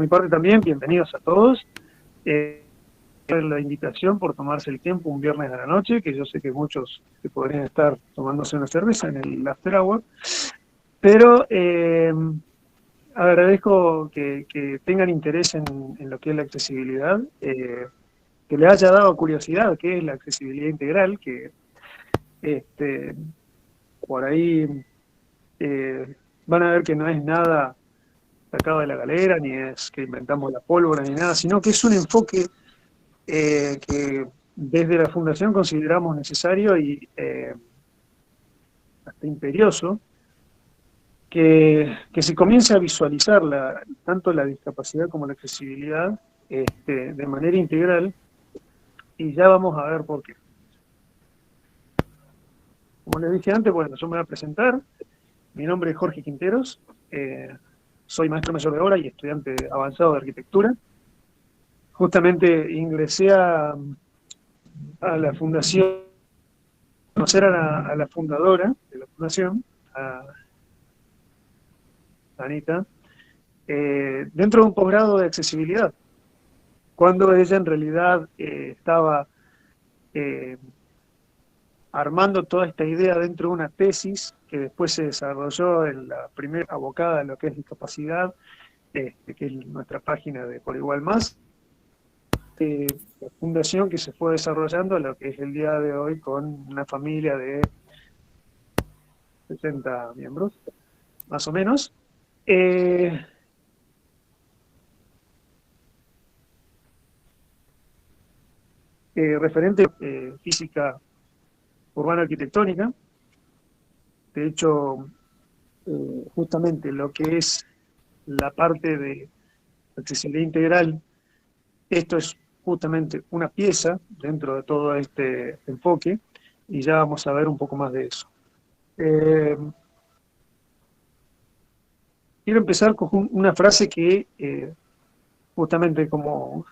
mi parte también, bienvenidos a todos. La invitación por tomarse el tiempo un viernes a la noche, que yo sé que muchos que podrían estar tomándose una cerveza en el after hour, pero agradezco que tengan interés en lo que es la accesibilidad, que le haya dado curiosidad qué es la accesibilidad integral, que por ahí van a ver que no es nada sacado de la galera, ni es que inventamos la pólvora, ni nada, sino que es un enfoque que desde la Fundación consideramos necesario y hasta imperioso, que se comience a visualizar tanto la discapacidad como la accesibilidad de manera integral, y ya vamos a ver por qué. Como les dije antes, bueno, yo me voy a presentar. Mi nombre es Jorge Quinteros, soy maestro mayor de obra y estudiante avanzado de arquitectura. Justamente ingresé a la fundación, conocer a la fundadora de la fundación, a Anita, dentro de un posgrado de accesibilidad, cuando ella en realidad estaba armando toda esta idea dentro de una tesis que después se desarrolló en la primera abocada a lo que es discapacidad, que es nuestra página de Por Igual Más, la fundación que se fue desarrollando a lo que es el día de hoy con una familia de 60 miembros, más o menos. Referente física urbana arquitectónica. De hecho, justamente lo que es la parte de accesibilidad integral, esto es justamente una pieza dentro de todo este enfoque, y ya vamos a ver un poco más de eso. Quiero empezar con una frase que justamente como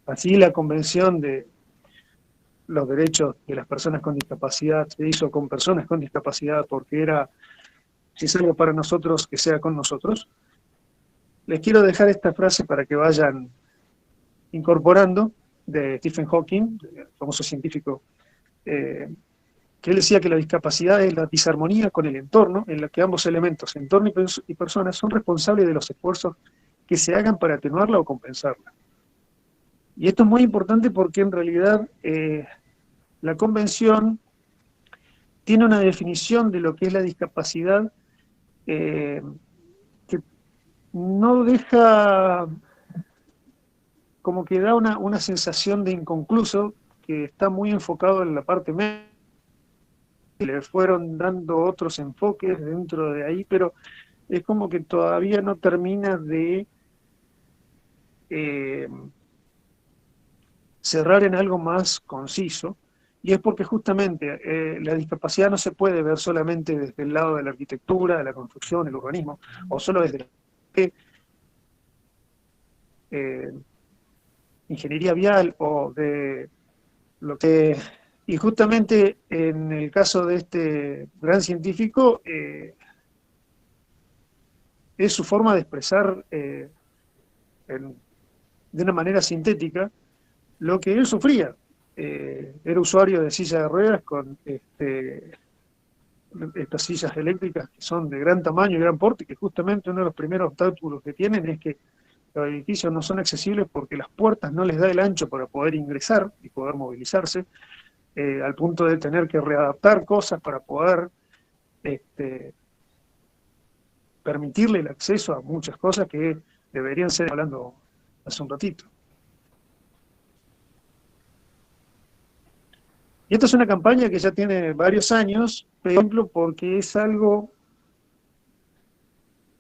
así la Convención de los Derechos de las Personas con Discapacidad se hizo con personas con discapacidad porque era, si es algo para nosotros, que sea con nosotros. Les quiero dejar esta frase para que vayan incorporando, de Stephen Hawking, el famoso científico, que él decía que la discapacidad es la disarmonía con el entorno, en la que ambos elementos, entorno y persona, son responsables de los esfuerzos que se hagan para atenuarla o compensarla. Y esto es muy importante porque en realidad la Convención tiene una definición de lo que es la discapacidad que no deja, como que da una sensación de inconcluso, que está muy enfocado en la parte médica, le fueron dando otros enfoques dentro de ahí, pero es como que todavía no termina de cerrar en algo más conciso, y es porque justamente la discapacidad no se puede ver solamente desde el lado de la arquitectura, de la construcción, el urbanismo, o solo desde la ingeniería vial o de lo que... Y justamente en el caso de este gran científico, es su forma de expresar de una manera sintética lo que él sufría. Era usuario de silla de ruedas con estas sillas eléctricas que son de gran tamaño y gran porte, que justamente uno de los primeros obstáculos que tienen es que los edificios no son accesibles porque las puertas no les da el ancho para poder ingresar y poder movilizarse, al punto de tener que readaptar cosas para poder permitirle el acceso a muchas cosas que deberían ser, hablando hace un ratito. Y esta es una campaña que ya tiene varios años, por ejemplo, porque es algo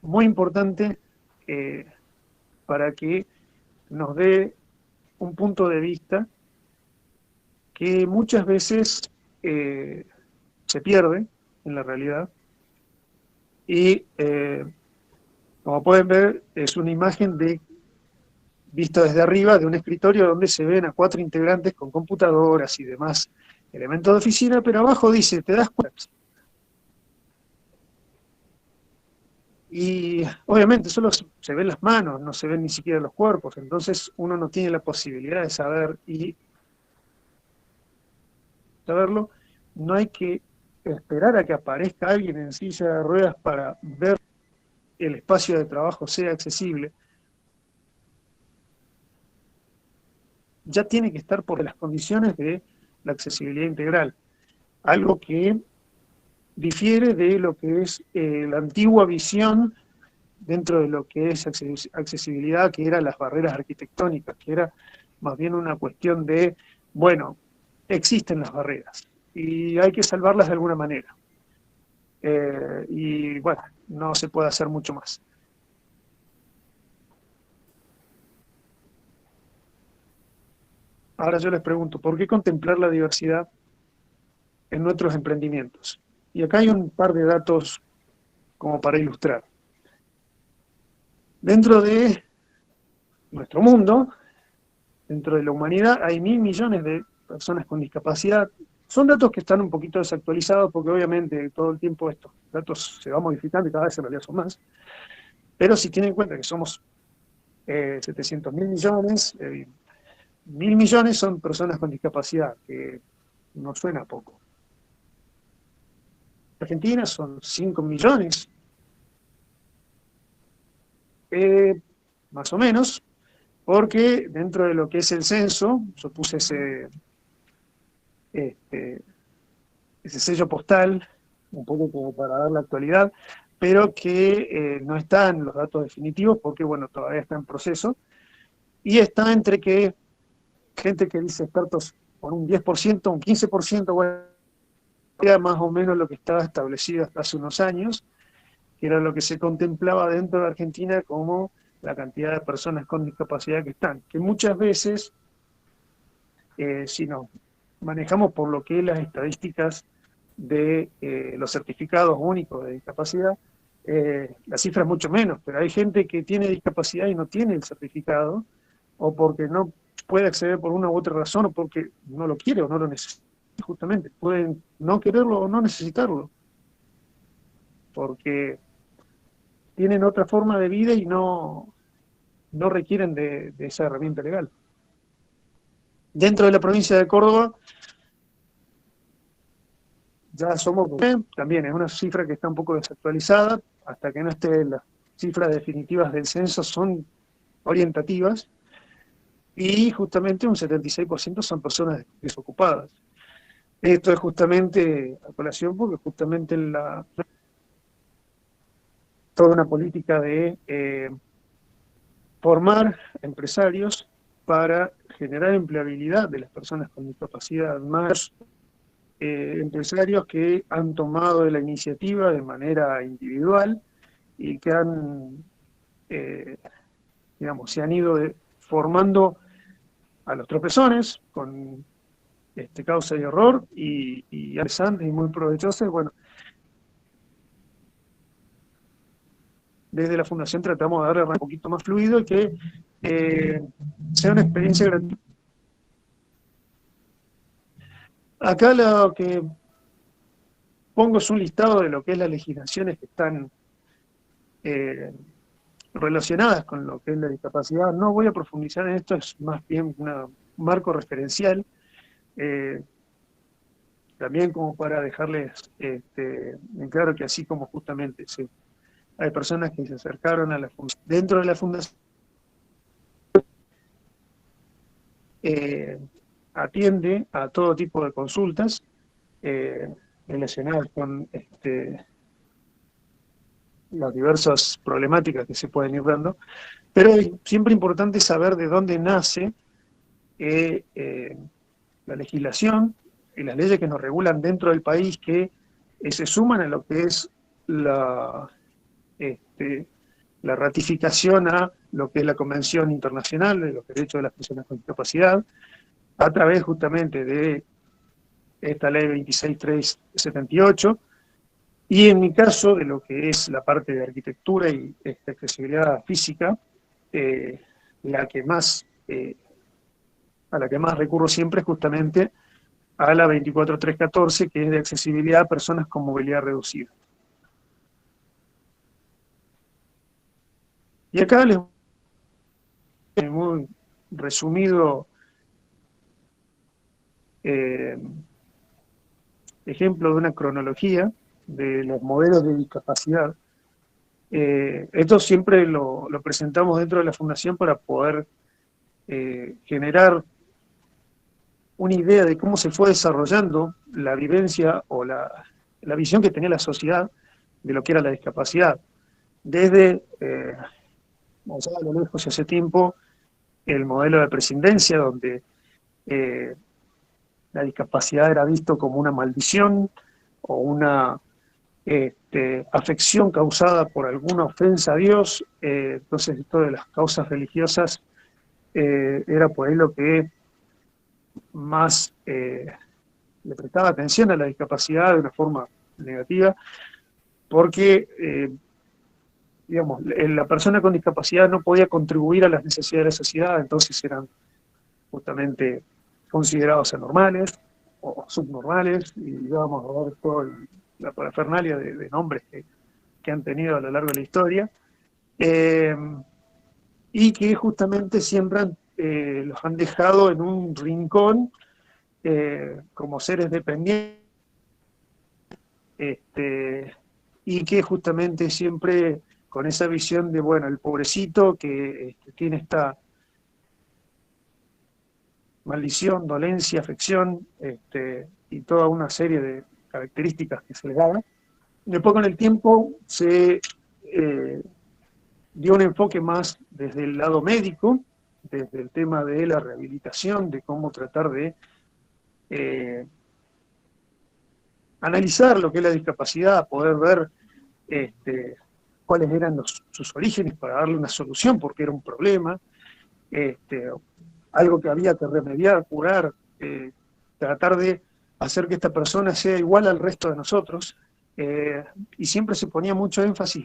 muy importante para que nos dé un punto de vista que muchas veces se pierde en la realidad. Y como pueden ver, es una imagen vista desde arriba de un escritorio donde se ven a 4 integrantes con computadoras y demás elementos de oficina, pero abajo dice, ¿te das cuenta? Y obviamente solo se ven las manos, no se ven ni siquiera los cuerpos, entonces uno no tiene la posibilidad de saber y saberlo. No hay que esperar a que aparezca alguien en silla de ruedas para ver el espacio de trabajo sea accesible. Ya tiene que estar por las condiciones de la accesibilidad integral, algo que difiere de lo que es la antigua visión dentro de lo que es accesibilidad, que eran las barreras arquitectónicas, que era más bien una cuestión de, bueno, existen las barreras y hay que salvarlas de alguna manera. Y bueno, no se puede hacer mucho más. Ahora yo les pregunto, ¿por qué contemplar la diversidad en nuestros emprendimientos? Y acá hay un par de datos como para ilustrar. Dentro de nuestro mundo, dentro de la humanidad, hay 1.000 millones de personas con discapacidad. Son datos que están un poquito desactualizados porque obviamente todo el tiempo estos datos se van modificando y cada vez en realidad son más. Pero si tienen en cuenta que somos 700.000 millones, 1.000 millones son personas con discapacidad, que no suena poco. Argentina son 5 millones, más o menos, porque dentro de lo que es el censo, yo puse ese sello postal, un poco como para dar la actualidad, pero que no están los datos definitivos porque, bueno, todavía está en proceso, y está entre que gente que dice expertos por un 10%, un 15%, bueno, era más o menos lo que estaba establecido hasta hace unos años, que era lo que se contemplaba dentro de Argentina como la cantidad de personas con discapacidad que están, que muchas veces, si nos manejamos por lo que es las estadísticas de los certificados únicos de discapacidad, la cifra es mucho menos, pero hay gente que tiene discapacidad y no tiene el certificado, o porque no puede acceder por una u otra razón, o porque no lo quiere o no lo necesita, justamente. Pueden no quererlo o no necesitarlo, porque tienen otra forma de vida y no requieren de esa herramienta legal. Dentro de la provincia de Córdoba, ya somos, también es una cifra que está un poco desactualizada, hasta que no esté las cifras definitivas del censo, son orientativas, y justamente un 76% son personas desocupadas. Esto es justamente a colación porque justamente toda una política de formar empresarios para generar empleabilidad de las personas con discapacidad, más empresarios que han tomado la iniciativa de manera individual y que han, digamos, se han ido formando a los tropezones con causa y error y interesantes y muy provechosas. Bueno, desde la Fundación tratamos de darle un poquito más fluido y que sea una experiencia gratuita. Acá lo que pongo es un listado de lo que es las legislaciones que están relacionadas con lo que es la discapacidad. No voy a profundizar en esto, es más bien un marco referencial, también como para dejarles en claro que así como justamente hay personas que se acercaron a la fundación, dentro de la fundación atiende a todo tipo de consultas relacionadas con las diversas problemáticas que se pueden ir dando, pero es siempre importante saber de dónde nace la legislación y las leyes que nos regulan dentro del país, que se suman a lo que es la ratificación a lo que es la Convención Internacional de los Derechos de las Personas con Discapacidad, a través justamente de esta ley 26378, y en mi caso, de lo que es la parte de arquitectura y accesibilidad física, la que más, a la que más recurro siempre es justamente a la 24314, que es de accesibilidad a personas con movilidad reducida. Y acá les muy resumido eh, ejemplo de una cronología de los modelos de discapacidad. Esto siempre lo presentamos dentro de la Fundación para poder generar una idea de cómo se fue desarrollando la vivencia o la visión que tenía la sociedad de lo que era la discapacidad. Desde, ya a lo lejos y hace tiempo, el modelo de prescindencia, donde eh, la discapacidad era visto como una maldición o una afección causada por alguna ofensa a Dios. Entonces esto de las causas religiosas era por ahí lo que más le prestaba atención a la discapacidad de una forma negativa, porque digamos, la persona con discapacidad no podía contribuir a las necesidades de la sociedad, entonces eran justamente considerados anormales o subnormales, y vamos a ver toda la parafernalia de nombres que han tenido a lo largo de la historia, eh, y que justamente siempre los han dejado en un rincón como seres dependientes, y que justamente siempre con esa visión de, bueno, el pobrecito que tiene esta maldición, dolencia, afección, y toda una serie de características que se le daban. Después con el tiempo se dio un enfoque más desde el lado médico, desde el tema de la rehabilitación, de cómo tratar de analizar lo que es la discapacidad, poder ver cuáles eran sus orígenes para darle una solución, porque era un problema, algo que había que remediar, curar, tratar de hacer que esta persona sea igual al resto de nosotros, y siempre se ponía mucho énfasis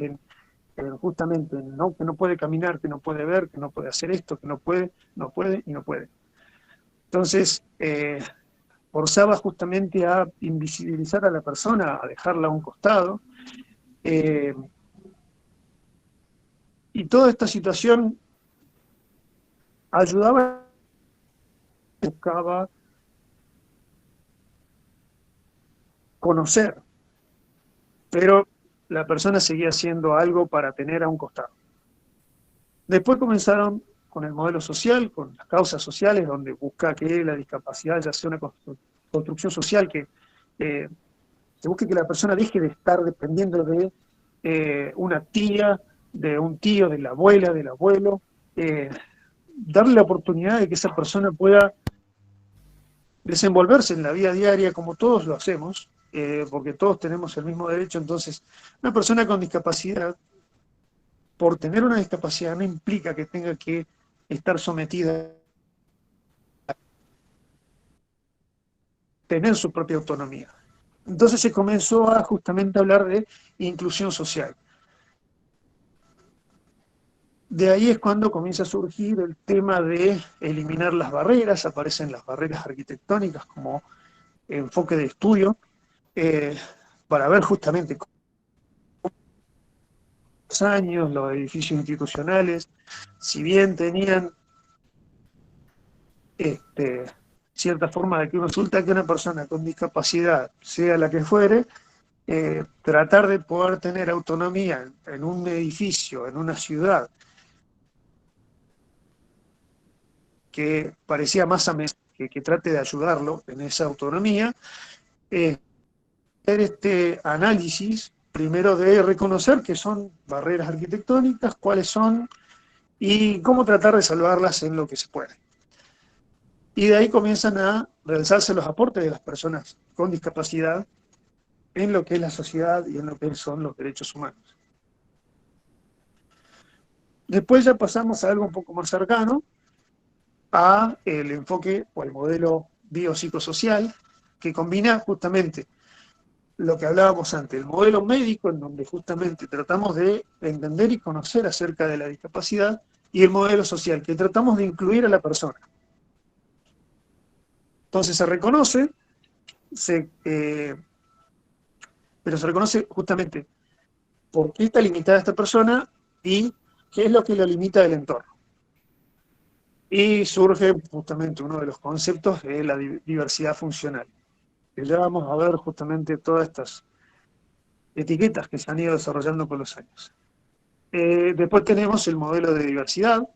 justamente en que no puede caminar, que no puede ver, que no puede hacer esto, que no puede y no puede. Entonces, forzaba justamente a invisibilizar a la persona, a dejarla a un costado, y toda esta situación ayudaba, buscaba conocer, pero la persona seguía haciendo algo para tener a un costado. Después comenzaron con el modelo social, con las causas sociales, donde busca que la discapacidad ya sea una construcción social, que se busque que la persona deje de estar dependiendo de una tía, de un tío, de la abuela, del abuelo, darle la oportunidad de que esa persona pueda desenvolverse en la vida diaria como todos lo hacemos, porque todos tenemos el mismo derecho. Entonces, una persona con discapacidad, por tener una discapacidad, no implica que tenga que estar sometida a tener su propia autonomía. Entonces se comenzó a justamente hablar de inclusión social. De ahí es cuando comienza a surgir el tema de eliminar las barreras, aparecen las barreras arquitectónicas como enfoque de estudio, eh, para ver justamente los años, los edificios institucionales, si bien tenían cierta forma de que resulta que una persona con discapacidad, sea la que fuere, tratar de poder tener autonomía en un edificio, en una ciudad, que parecía más amenazante, que trate de ayudarlo en esa autonomía, hacer este análisis, primero de reconocer que son barreras arquitectónicas, cuáles son, y cómo tratar de salvarlas en lo que se puede. Y de ahí comienzan a realizarse los aportes de las personas con discapacidad en lo que es la sociedad y en lo que son los derechos humanos. Después ya pasamos a algo un poco más cercano, a el enfoque o el modelo biopsicosocial, que combina justamente lo que hablábamos antes, el modelo médico, en donde justamente tratamos de entender y conocer acerca de la discapacidad, y el modelo social, que tratamos de incluir a la persona. Entonces se reconoce, pero se reconoce justamente por qué está limitada esta persona y ¿Qué es lo que lo limita del entorno? Y surge justamente uno de los conceptos de la diversidad funcional. Que ya vamos a ver justamente todas estas etiquetas que se han ido desarrollando con los años. Después tenemos el modelo de diversidad,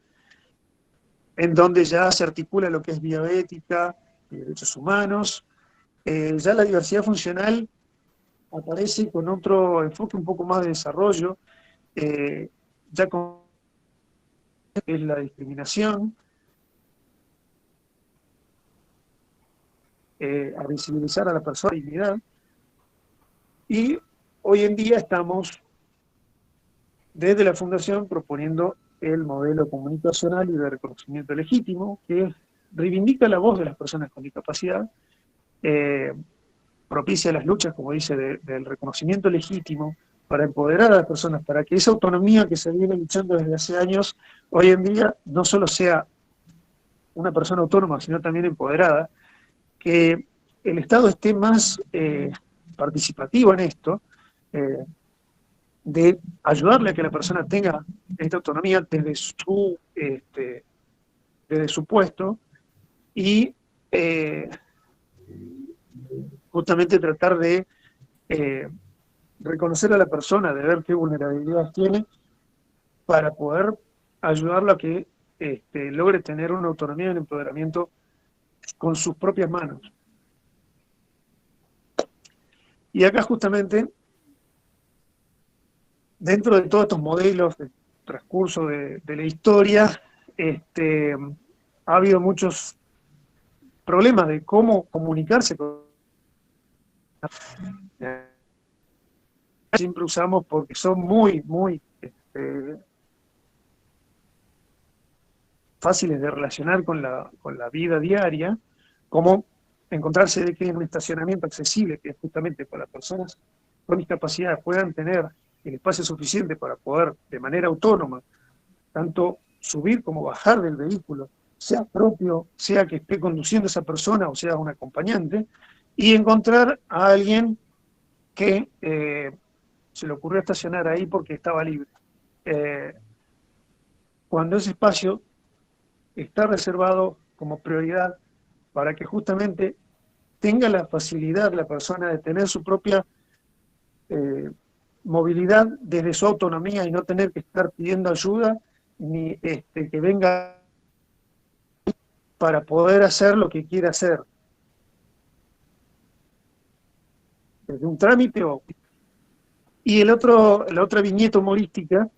en donde ya se articula lo que es bioética y derechos humanos. Ya la diversidad funcional aparece con otro enfoque un poco más de desarrollo, ya con es la discriminación, a visibilizar a la persona, dignidad, y hoy en día estamos desde la Fundación proponiendo el modelo comunicacional y de reconocimiento legítimo, que reivindica la voz de las personas con discapacidad, eh, propicia las luchas, como dice, del reconocimiento legítimo, para empoderar a las personas, para que esa autonomía que se viene luchando desde hace años, hoy en día no solo sea una persona autónoma, sino también empoderada, que el Estado esté más participativo en esto, eh, de ayudarle a que la persona tenga esta autonomía desde su puesto y justamente tratar de eh, reconocer a la persona, de ver qué vulnerabilidades tiene para poder ayudarlo a que logre tener una autonomía y un empoderamiento con sus propias manos. Y acá justamente, dentro de todos estos modelos de transcurso de la historia, ha habido muchos problemas de cómo comunicarse con siempre usamos porque son muy fáciles de relacionar con la vida diaria, como encontrarse de que en un estacionamiento accesible, que es justamente para personas con discapacidad puedan tener el espacio suficiente para poder de manera autónoma tanto subir como bajar del vehículo, sea propio, sea que esté conduciendo esa persona o sea un acompañante, y encontrar a alguien que se le ocurrió estacionar ahí porque estaba libre. Eh, Cuando ese espacio está reservado como prioridad para que justamente tenga la facilidad la persona de tener su propia movilidad desde su autonomía y no tener que estar pidiendo ayuda ni que venga para poder hacer lo que quiere hacer, desde un trámite o... Y la otra viñeta humorística,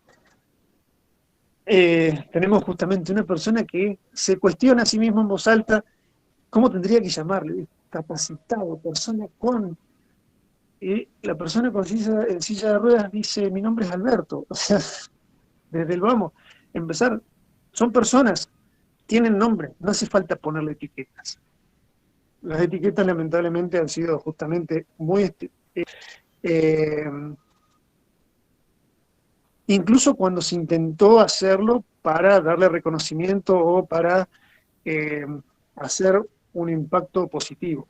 tenemos justamente una persona que se cuestiona a sí mismo en voz alta cómo tendría que llamarle, capacitado, persona con... Y la persona con en silla de ruedas dice, mi nombre es Alberto. O sea, desde el vamos, empezar, son personas, tienen nombre, no hace falta ponerle etiquetas. Las etiquetas lamentablemente han sido justamente muy... Eh, incluso cuando se intentó hacerlo para darle reconocimiento o para eh, hacer un impacto positivo.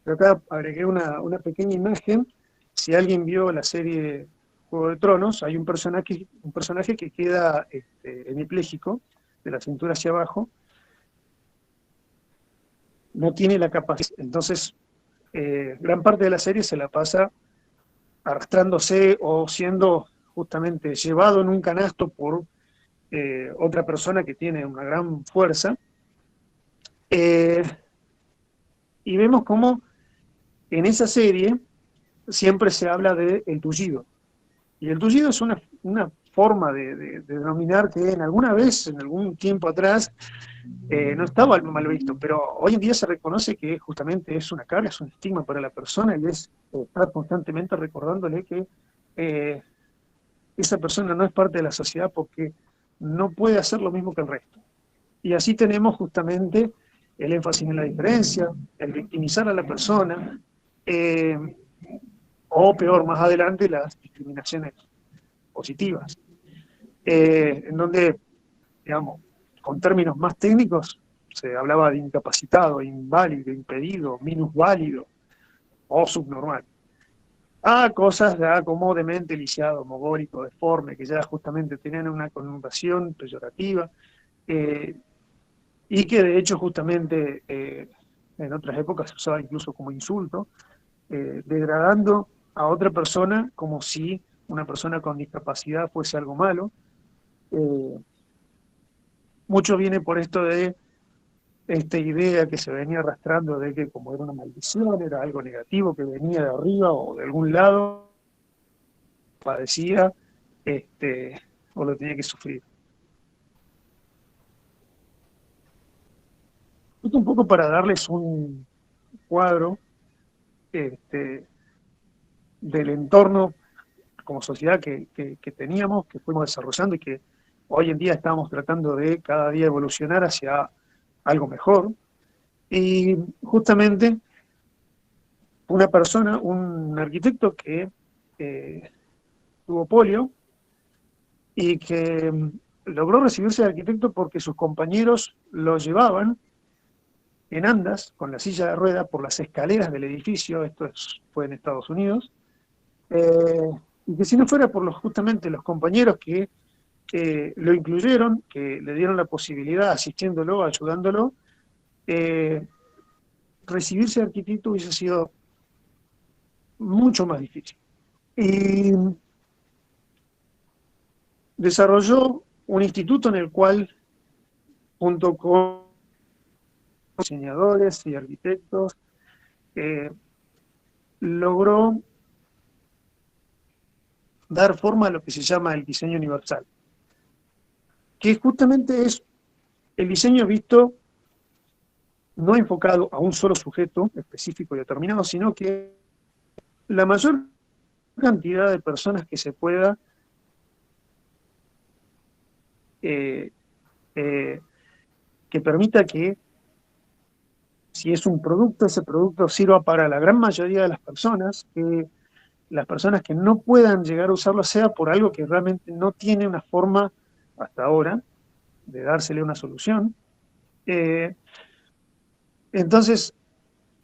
Pero acá agregué una pequeña imagen. Si alguien vio la serie Juego de Tronos, hay un personaje que queda hemipléjico, de la cintura hacia abajo, no tiene la capacidad. Entonces, gran parte de la serie se la pasa arrastrándose o siendo justamente llevado en un canasto por otra persona que tiene una gran fuerza. Eh, y vemos cómo en esa serie siempre se habla del tullido. Y el tullido es una forma de denominar que en alguna vez, en algún tiempo atrás, no estaba mal visto, pero hoy en día se reconoce que justamente es una carga, es un estigma para la persona y es estar constantemente recordándole que esa persona no es parte de la sociedad porque no puede hacer lo mismo que el resto. Y así tenemos justamente el énfasis en la diferencia, el victimizar a la persona, eh, o peor, más adelante, las discriminaciones positivas, en donde, digamos, con términos más técnicos, se hablaba de incapacitado, inválido, impedido, minusválido o subnormal. a cosas ya como demente, lisiado, mogólico, deforme, que ya justamente tenían una connotación peyorativa, eh, y que de hecho justamente en otras épocas se usaba incluso como insulto, degradando a otra persona como si una persona con discapacidad fuese algo malo. Eh, Mucho viene por esto de esta idea que se venía arrastrando de que como era una maldición, era algo negativo que venía de arriba o de algún lado, padecía, o lo tenía que sufrir. Esto un poco para darles un cuadro este, del entorno como sociedad que teníamos, que fuimos desarrollando y que hoy en día estamos tratando de cada día evolucionar hacia algo mejor. Y justamente una persona, un arquitecto que eh, tuvo polio y que logró recibirse de arquitecto porque sus compañeros lo llevaban en andas con la silla de ruedas por las escaleras del edificio, fue en Estados Unidos, y que si no fuera por justamente los compañeros que lo incluyeron, que le dieron la posibilidad, asistiéndolo, ayudándolo, eh, recibirse de arquitecto hubiese sido mucho más difícil. Y desarrolló un instituto en el cual, junto con diseñadores y arquitectos, eh, logró dar forma a lo que se llama el diseño universal, que justamente es el diseño visto no enfocado a un solo sujeto específico y determinado, sino que la mayor cantidad de personas que se pueda eh, eh, que permita que si es un producto, ese producto sirva para la gran mayoría de las personas, que las personas que no puedan llegar a usarlo sea por algo que realmente no tiene una forma hasta ahora de dársele una solución. Eh, entonces,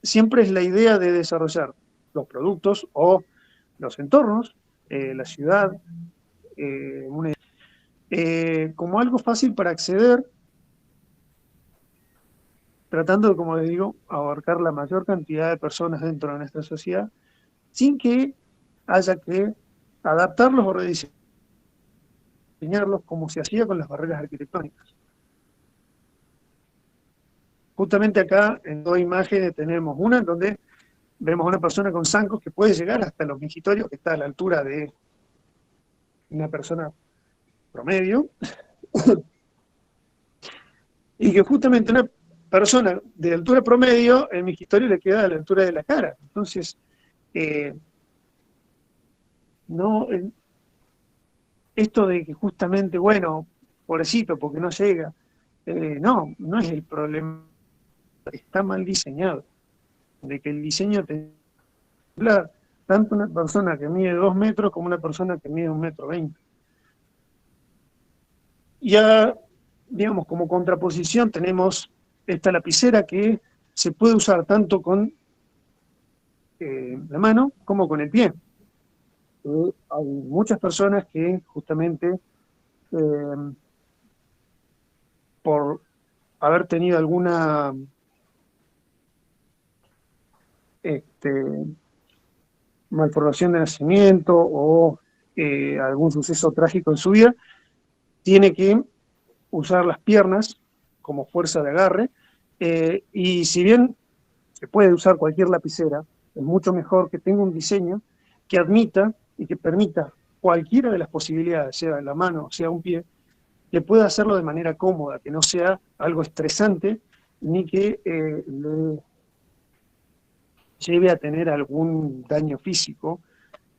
siempre es la idea de desarrollar los productos o los entornos, la ciudad, como algo fácil para acceder, tratando de, como les digo, abarcar la mayor cantidad de personas dentro de nuestra sociedad, sin que haya que adaptarlos o rediseñarlos como se hacía con las barreras arquitectónicas. Justamente acá en dos imágenes tenemos una en donde vemos a una persona con zancos que puede llegar hasta los mingitorios, que está a la altura de una persona promedio, y que justamente una persona de altura promedio, el mingitorio le queda a la altura de la cara. Entonces, no, esto de que justamente, bueno, pobrecito, porque no llega, no, no es el problema, está mal diseñado, de que el diseño te tanto una persona que mide 2 metros como una persona que mide 1,20 m. Ya, digamos, como contraposición tenemos esta lapicera que se puede usar tanto con la mano como con el pie. Hay muchas personas que justamente por haber tenido alguna malformación de nacimiento o algún suceso trágico en su vida, tiene que usar las piernas como fuerza de agarre, y si bien se puede usar cualquier lapicera, es mucho mejor que tenga un diseño que admita y que permita cualquiera de las posibilidades, sea la mano, sea un pie, que pueda hacerlo de manera cómoda, que no sea algo estresante, ni que le lleve a tener algún daño físico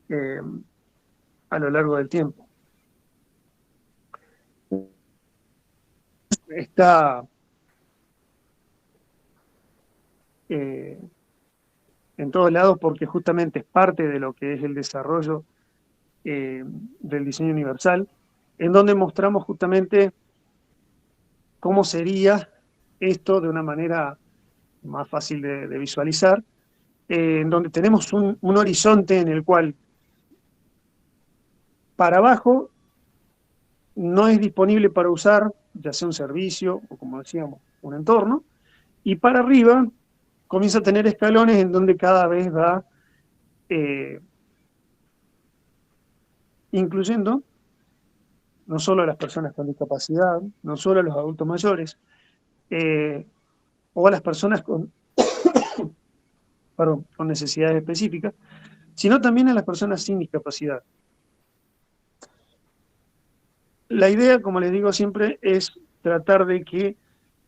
eh, a lo largo del tiempo. Está en todos lados porque justamente es parte de lo que es el desarrollo del diseño universal, en donde mostramos justamente cómo sería esto de una manera más fácil de visualizar, en donde tenemos un horizonte en el cual para abajo no es disponible para usar, ya sea un servicio o, como decíamos, un entorno, y para arriba comienza a tener escalones en donde cada vez va incluyendo no solo a las personas con discapacidad, no solo a los adultos mayores, o a las personas con necesidades específicas, sino también a las personas sin discapacidad. La idea, como les digo siempre, es tratar de que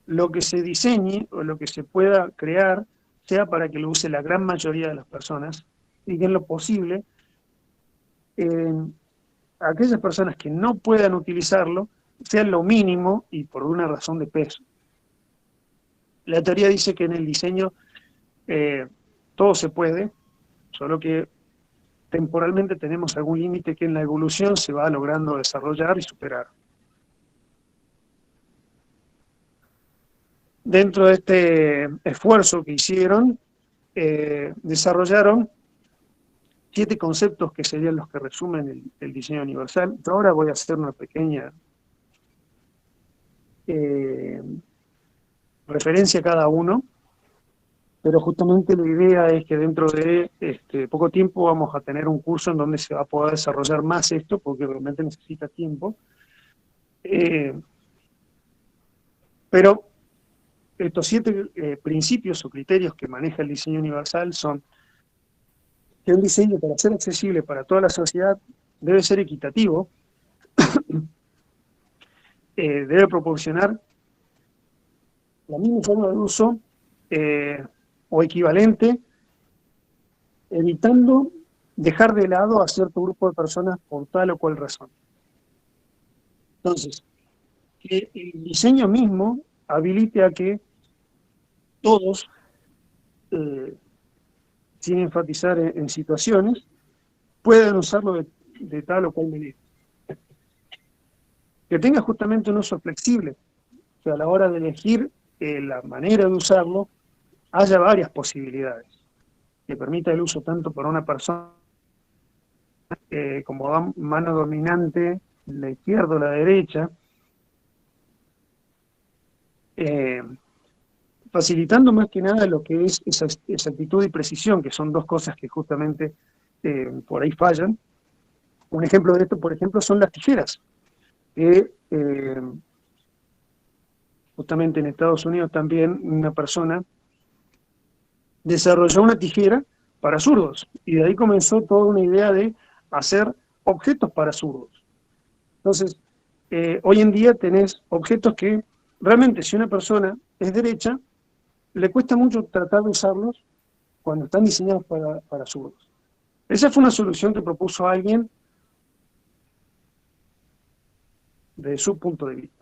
lo que se diseñe o lo que se pueda crear sea para que lo use la gran mayoría de las personas y que en lo posible aquellas personas que no puedan utilizarlo sean lo mínimo y por una razón de peso. La teoría dice que en el diseño todo se puede, solo que temporalmente tenemos algún límite que en la evolución se va logrando desarrollar y superar. Dentro de este esfuerzo que hicieron, desarrollaron 7 conceptos que serían los que resumen el diseño universal. Yo ahora voy a hacer una pequeña referencia a cada uno, pero justamente la idea es que dentro de poco tiempo vamos a tener un curso en donde se va a poder desarrollar más esto, porque realmente necesita tiempo. Pero estos 7 principios o criterios que maneja el diseño universal son que un diseño, para ser accesible para toda la sociedad, debe ser equitativo, debe proporcionar la misma forma de uso o equivalente, evitando dejar de lado a cierto grupo de personas por tal o cual razón. Entonces, que el diseño mismo habilite a que todos, sin enfatizar en situaciones, puedan usarlo de tal o cual manera. Que tenga justamente un uso flexible, que a la hora de elegir la manera de usarlo, haya varias posibilidades, que permita el uso tanto para una persona como mano dominante, la izquierda o la derecha, facilitando más que nada lo que es esa exactitud y precisión, que son dos cosas que justamente por ahí fallan. Un ejemplo de esto, por ejemplo, son las tijeras, que justamente en Estados Unidos también una persona desarrolló una tijera para zurdos, y de ahí comenzó toda una idea de hacer objetos para zurdos. Entonces, hoy en día tenés objetos que realmente, si una persona es derecha, le cuesta mucho tratar de usarlos cuando están diseñados para zurdos. Esa fue una solución que propuso alguien desde su punto de vista.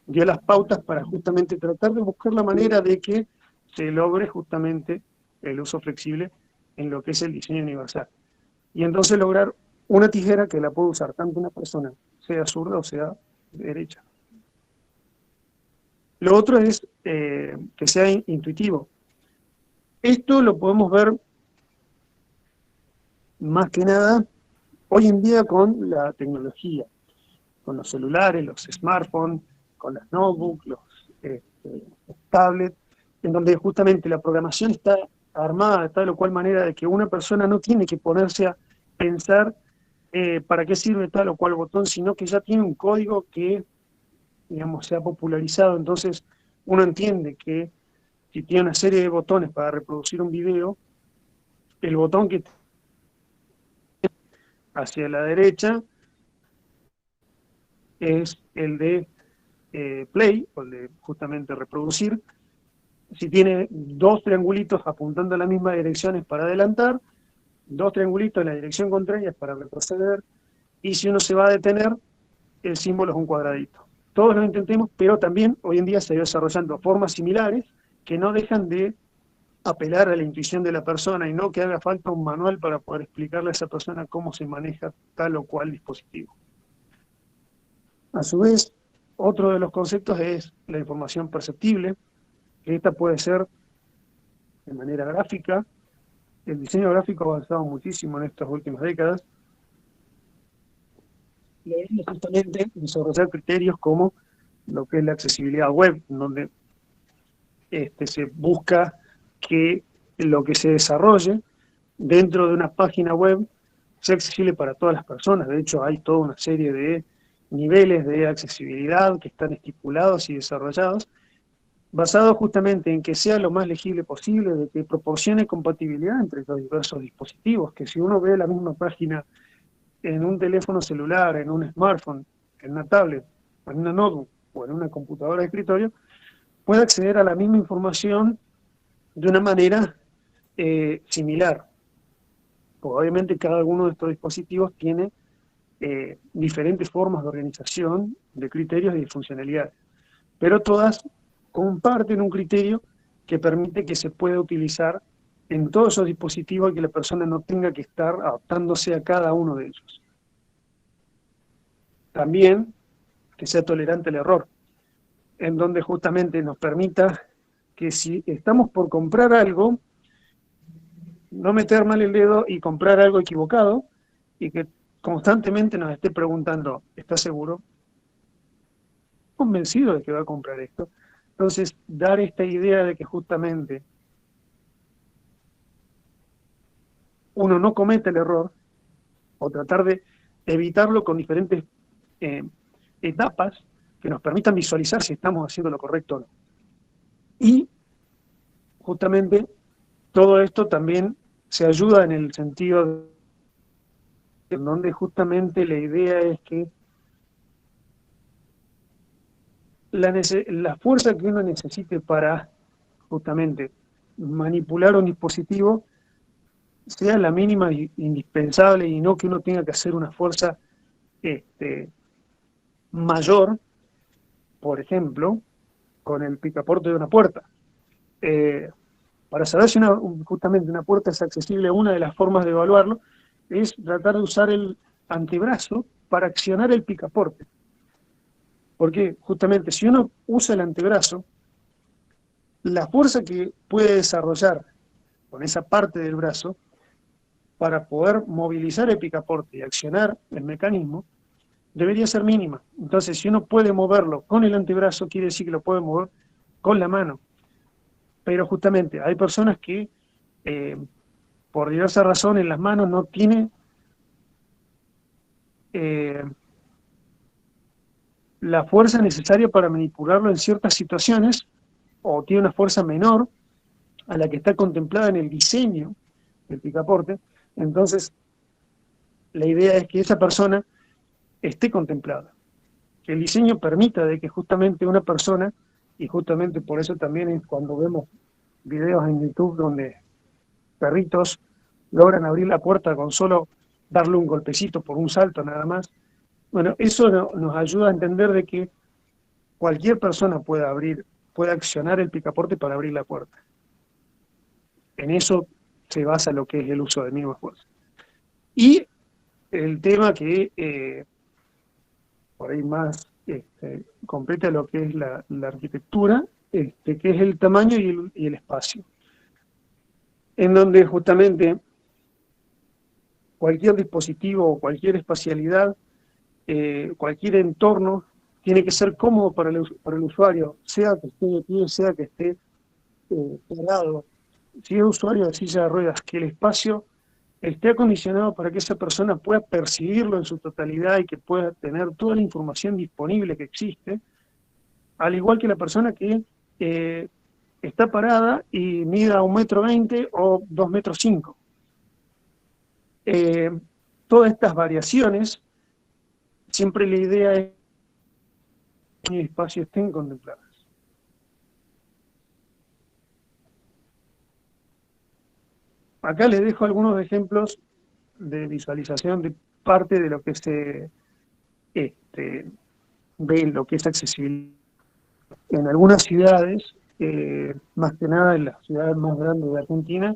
Dio las pautas para justamente tratar de buscar la manera de que se logre justamente el uso flexible en lo que es el diseño universal. Y entonces lograr una tijera que la puede usar tanto una persona, sea zurda o sea derecha. Lo otro es que sea intuitivo. Esto lo podemos ver más que nada hoy en día con la tecnología, con los celulares, los smartphones, con las notebooks, los tablets, en donde justamente la programación está armada de tal o cual manera de que una persona no tiene que ponerse a pensar para qué sirve tal o cual botón, sino que ya tiene un código que, digamos, se ha popularizado. Entonces uno entiende que si tiene una serie de botones para reproducir un video, el botón que hacia la derecha es el de play, o el de justamente reproducir. Si tiene 2 triangulitos apuntando a la misma dirección es para adelantar, 2 triangulitos en la dirección contraria es para retroceder, y si uno se va a detener, el símbolo es un cuadradito. Todos lo intentemos, pero también hoy en día se va desarrollando formas similares que no dejan de apelar a la intuición de la persona y no que haga falta un manual para poder explicarle a esa persona cómo se maneja tal o cual dispositivo. A su vez, Otro de los conceptos es la información perceptible, que esta puede ser de manera gráfica. El diseño gráfico ha avanzado muchísimo en estas últimas décadas, logrando justamente desarrollar criterios como lo que es la accesibilidad web, donde se busca que lo que se desarrolle dentro de una página web sea accesible para todas las personas. De hecho, hay toda una serie de niveles de accesibilidad que están estipulados y desarrollados, basados justamente en que sea lo más legible posible, de que proporcione compatibilidad entre los diversos dispositivos, que si uno ve la misma página en un teléfono celular, en un smartphone, en una tablet, en una notebook o en una computadora de escritorio, puede acceder a la misma información de una manera similar. Pues obviamente cada uno de estos dispositivos tiene diferentes formas de organización, de criterios y de funcionalidades, pero todas comparten un criterio que permite que se pueda utilizar en todos esos dispositivos y que la persona no tenga que estar adaptándose a cada uno de ellos. También que sea tolerante al error, en donde justamente nos permita que si estamos por comprar algo, no meter mal el dedo y comprar algo equivocado, y que constantemente nos esté preguntando, ¿estás seguro? ¿Convencido de que va a comprar esto? Entonces, dar esta idea de que justamente uno no cometa el error, o tratar de evitarlo con diferentes eh, etapas que nos permitan visualizar si estamos haciendo lo correcto o no. Y justamente todo esto también se ayuda en el sentido en donde justamente la idea es que la fuerza que uno necesite para justamente manipular un dispositivo sea la mínima indispensable y no que uno tenga que hacer una fuerza mayor, por ejemplo, con el picaporte de una puerta. Eh, para saber si justamente una puerta es accesible, una de las formas de evaluarlo es tratar de usar el antebrazo para accionar el picaporte. Porque justamente si uno usa el antebrazo, la fuerza que puede desarrollar con esa parte del brazo para poder movilizar el picaporte y accionar el mecanismo debería ser mínima. Entonces, si uno puede moverlo con el antebrazo, quiere decir que lo puede mover con la mano. Pero justamente hay personas que por diversas razones las manos no tienen la fuerza necesaria para manipularlo en ciertas situaciones, o tiene una fuerza menor a la que está contemplada en el diseño del picaporte. Entonces, la idea es que esa persona esté contemplada, que el diseño permita de que justamente una persona, y justamente por eso también es cuando vemos videos en YouTube donde perritos logran abrir la puerta con solo darle un golpecito por un salto nada más. Bueno, eso nos ayuda a entender de que cualquier persona puede accionar el picaporte para abrir la puerta. En eso se basa lo que es el uso de mínimo esfuerzo. Y el tema que por ahí más completa lo que es la arquitectura, que es el tamaño y el espacio. En donde justamente cualquier dispositivo o cualquier espacialidad, cualquier entorno, tiene que ser cómodo para el usuario, sea que esté de pie, sea que esté parado. Si es usuario de silla de ruedas, que el espacio esté acondicionado para que esa persona pueda percibirlo en su totalidad y que pueda tener toda la información disponible que existe, al igual que la persona que está parada y mida 1,20 m o 2,5 m. Todas estas variaciones, siempre la idea es que el espacio estén contempladas. Acá les dejo algunos ejemplos de visualización de parte de lo que se ve en lo que es accesibilidad. En algunas ciudades, más que nada en las ciudades más grandes de Argentina,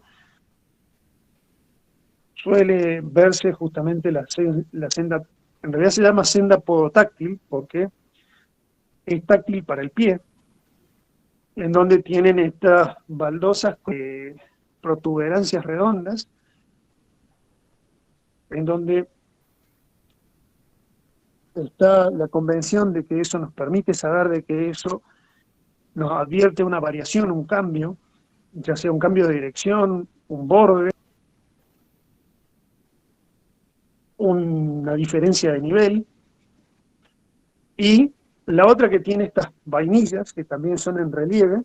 suele verse justamente la senda, en realidad se llama senda podotáctil, porque es táctil para el pie, en donde tienen estas baldosas con protuberancias redondas, en donde está la convención de que eso nos permite saber de que eso nos advierte una variación, un cambio, ya sea un cambio de dirección, un borde, una diferencia de nivel. Y la otra que tiene estas vainillas, que también son en relieve,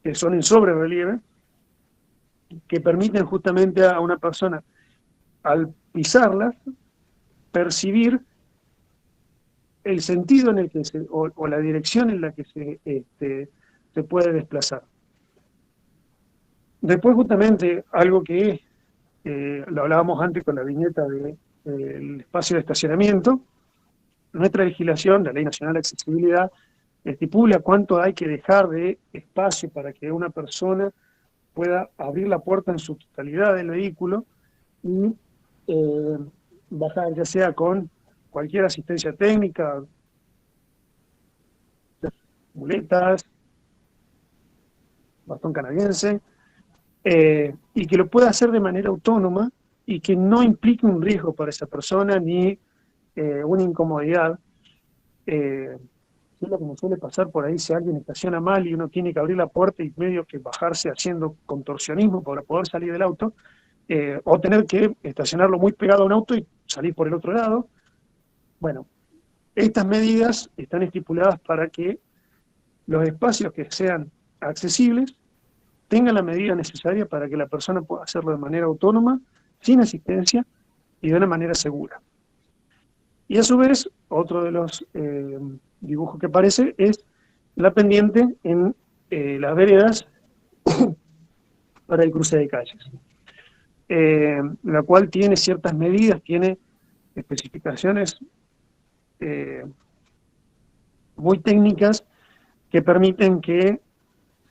que son en sobre relieve, que permiten justamente a una persona, al pisarlas, percibir el sentido en el que o la dirección en la que se puede desplazar. Después justamente algo que lo hablábamos antes con la viñeta del espacio de estacionamiento, nuestra legislación, la Ley Nacional de Accesibilidad, estipula cuánto hay que dejar de espacio para que una persona pueda abrir la puerta en su totalidad del vehículo y bajar, ya sea con cualquier asistencia técnica, muletas, bastón canadiense, y que lo pueda hacer de manera autónoma y que no implique un riesgo para esa persona ni una incomodidad. Es lo que nos suele pasar por ahí si alguien estaciona mal y uno tiene que abrir la puerta y medio que bajarse haciendo contorsionismo para poder salir del auto, o tener que estacionarlo muy pegado a un auto y salir por el otro lado. Bueno, estas medidas están estipuladas para que los espacios que sean accesibles tengan la medida necesaria para que la persona pueda hacerlo de manera autónoma, sin asistencia y de una manera segura. Y a su vez, otro de los dibujos que aparece es la pendiente en las veredas para el cruce de calles, la cual tiene ciertas medidas, tiene especificaciones muy técnicas que permiten que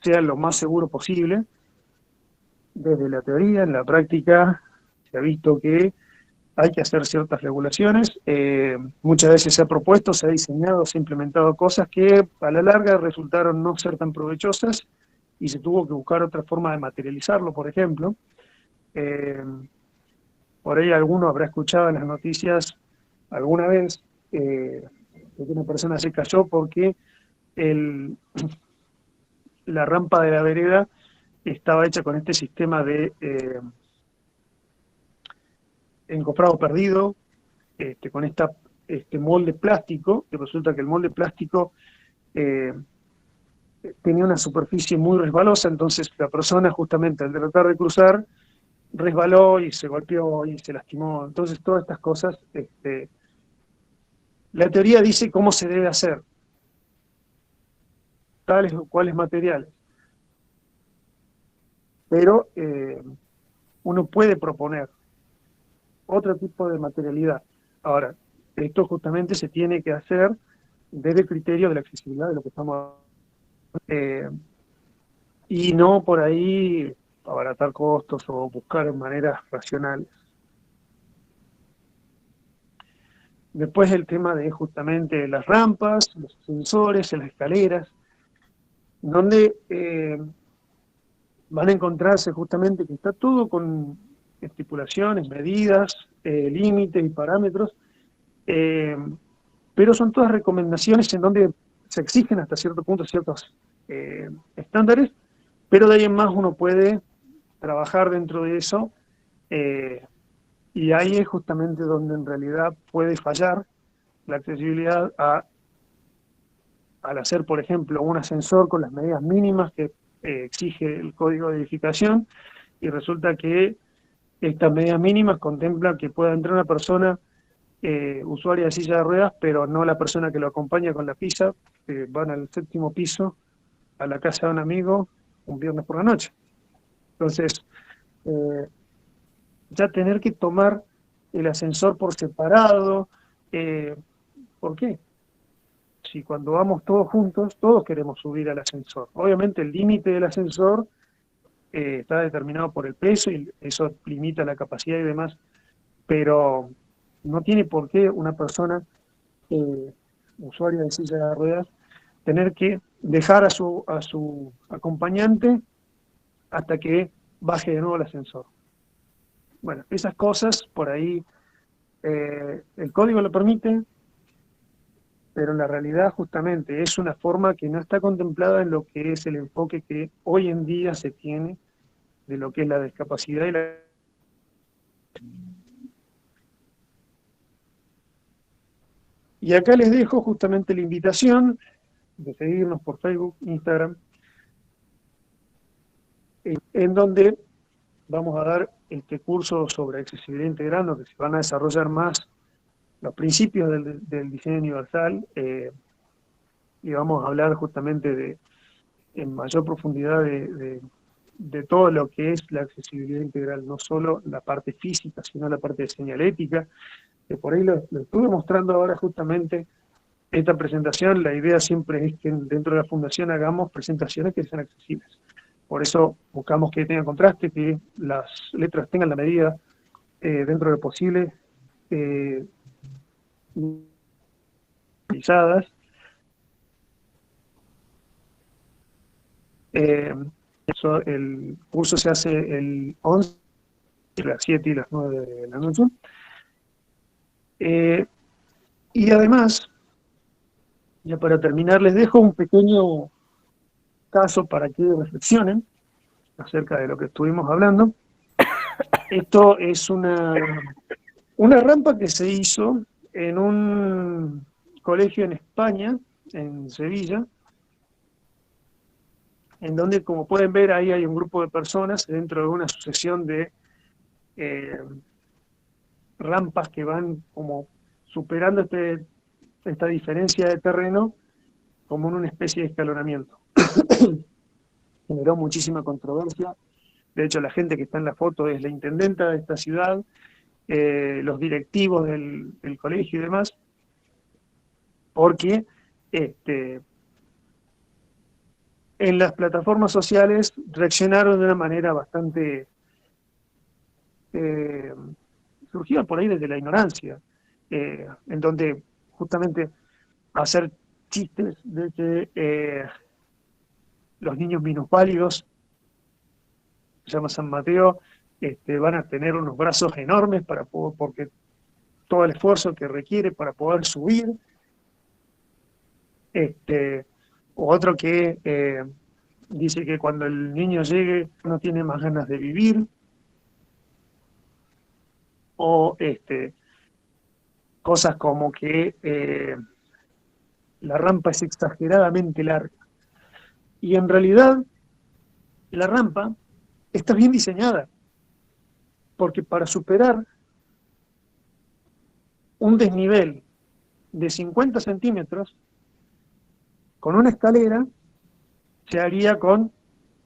sea lo más seguro posible. Desde la teoría, en la práctica, se ha visto que hay que hacer ciertas regulaciones. Muchas veces se ha propuesto, se ha diseñado, se ha implementado cosas que a la larga resultaron no ser tan provechosas y se tuvo que buscar otra forma de materializarlo, por ejemplo. Por ahí alguno habrá escuchado en las noticias alguna vez que una persona se cayó porque la rampa de la vereda estaba hecha con este sistema de encofrado perdido, con este molde plástico, que resulta que el molde plástico tenía una superficie muy resbalosa, entonces la persona justamente al tratar de cruzar resbaló y se golpeó y se lastimó. Entonces todas estas cosas, la teoría dice cómo se debe hacer, tales o cuales materiales, pero uno puede proponer otro tipo de materialidad. Ahora, esto justamente se tiene que hacer desde el criterio de la accesibilidad de lo que estamos y no por ahí abaratar costos o buscar maneras racionales. Después el tema de justamente las rampas, los ascensores, las escaleras, donde van a encontrarse justamente que está todo con estipulaciones, medidas, límites y parámetros, pero son todas recomendaciones en donde se exigen hasta cierto punto ciertos estándares, pero de ahí en más uno puede trabajar dentro de eso, y ahí es justamente donde en realidad puede fallar la accesibilidad al hacer, por ejemplo, un ascensor con las medidas mínimas que exige el código de edificación, y resulta que estas medidas mínimas contemplan que pueda entrar una persona usuaria de silla de ruedas, pero no la persona que lo acompaña con la pizza, que van al 7º piso a la casa de un amigo un viernes por la noche. Entonces, ya tener que tomar el ascensor por separado, ¿por qué? Si cuando vamos todos juntos, todos queremos subir al ascensor. Obviamente el límite del ascensor está determinado por el peso y eso limita la capacidad y demás, pero no tiene por qué una persona usuario de silla de ruedas, tener que dejar a su acompañante hasta que baje de nuevo el ascensor. Bueno, esas cosas por ahí el código lo permite, pero en la realidad justamente es una forma que no está contemplada en lo que es el enfoque que hoy en día se tiene de lo que es la discapacidad y la... Y acá les dejo justamente la invitación de seguirnos por Facebook, Instagram, en donde vamos a dar este curso sobre accesibilidad integral, donde se van a desarrollar más los principios del diseño universal, y vamos a hablar justamente en mayor profundidad de todo lo que es la accesibilidad integral, no solo la parte física, sino la parte de señalética, que por ahí lo estuve mostrando ahora justamente esta presentación. La idea siempre es que dentro de la fundación hagamos presentaciones que sean accesibles. Por eso buscamos que tengan contraste, que las letras tengan la medida dentro de lo posible, utilizadas. El curso se hace el 11, las 7 y las 9 de la noche. Y además, ya para terminar, les dejo un pequeño caso para que reflexionen acerca de lo que estuvimos hablando. Esto es una rampa que se hizo en un colegio en España, en Sevilla, en donde, como pueden ver, ahí hay un grupo de personas dentro de una sucesión de rampas que van como superando esta diferencia de terreno como en una especie de escalonamiento. Generó muchísima controversia. De hecho, la gente que está en la foto es la intendenta de esta ciudad, los directivos del colegio y demás, porque en las plataformas sociales reaccionaron de una manera bastante surgida por ahí desde la ignorancia, en donde justamente hacer chistes de que los niños minusválidos, se llama San Mateo, van a tener unos brazos enormes porque todo el esfuerzo que requiere para poder subir, o otro que dice que cuando el niño llegue no tiene más ganas de vivir, o cosas como que la rampa es exageradamente larga. Y en realidad la rampa está bien diseñada, porque para superar un desnivel de 50 centímetros, con una escalera se haría con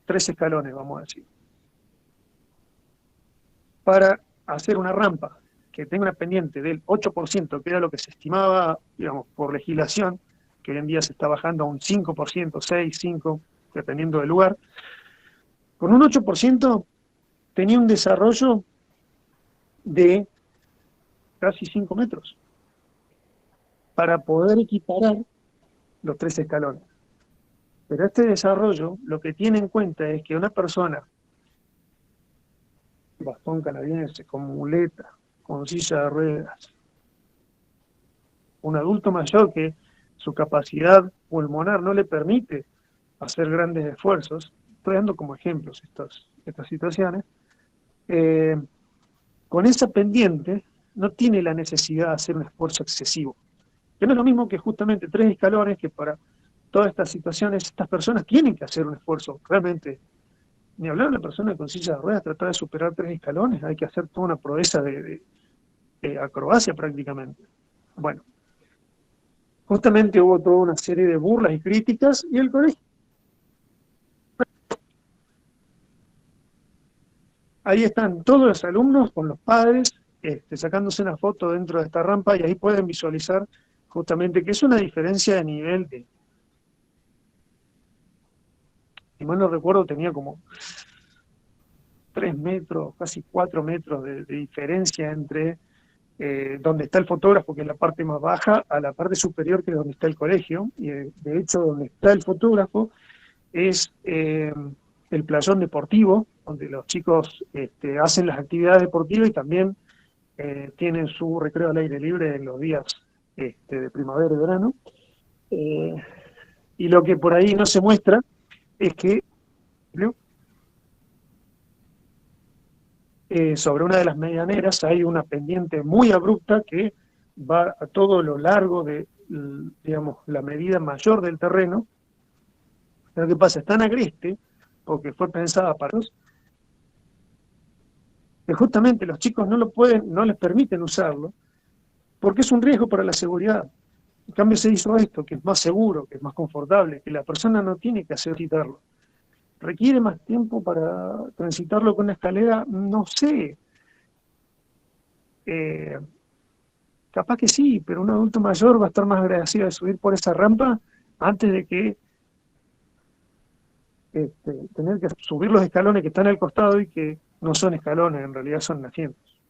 3 escalones, vamos a decir. Para hacer una rampa que tenga una pendiente del 8%, que era lo que se estimaba, digamos, por legislación, que hoy en día se está bajando a un 5%, 6, 5, dependiendo del lugar, con un 8% tenía un desarrollo de casi 5 metros para poder equiparar los 3 escalones. Pero este desarrollo lo que tiene en cuenta es que una persona, bastón canadiense, con muleta, con silla de ruedas, un adulto mayor que su capacidad pulmonar no le permite hacer grandes esfuerzos, estoy dando como ejemplos estas situaciones, con esa pendiente no tiene la necesidad de hacer un esfuerzo excesivo, que no es lo mismo que justamente 3 escalones, que para todas estas situaciones estas personas tienen que hacer un esfuerzo realmente. Ni hablar de una persona con silla de ruedas, tratar de superar 3 escalones, hay que hacer toda una proeza de acrobacia prácticamente. Bueno, justamente hubo toda una serie de burlas y críticas, y el colegio, ahí están todos los alumnos con los padres, sacándose una foto dentro de esta rampa, y ahí pueden visualizar justamente que es una diferencia de nivel si mal no recuerdo, tenía como 3 metros, casi 4 metros de diferencia entre donde está el fotógrafo, que es la parte más baja, a la parte superior, que es donde está el colegio, y de hecho donde está el fotógrafo es el playón deportivo, donde los chicos hacen las actividades deportivas y también tienen su recreo al aire libre en los días de primavera y verano. Eh, y lo que por ahí no se muestra es que sobre una de las medianeras hay una pendiente muy abrupta que va a todo lo largo de, digamos, la medida mayor del terreno. Lo que pasa es tan agreste, porque fue pensada para los, que justamente los chicos no lo pueden, no les permiten usarlo, porque es un riesgo para la seguridad. En cambio se hizo esto, que es más seguro, que es más confortable, que la persona no tiene que hacer quitarlo. ¿Requiere más tiempo para transitarlo con una escalera? No sé. Eh, Capaz que sí, pero un adulto mayor va a estar más agradecido de subir por esa rampa antes de que tener que subir los escalones que están al costado y que no son escalones, en realidad son asientos.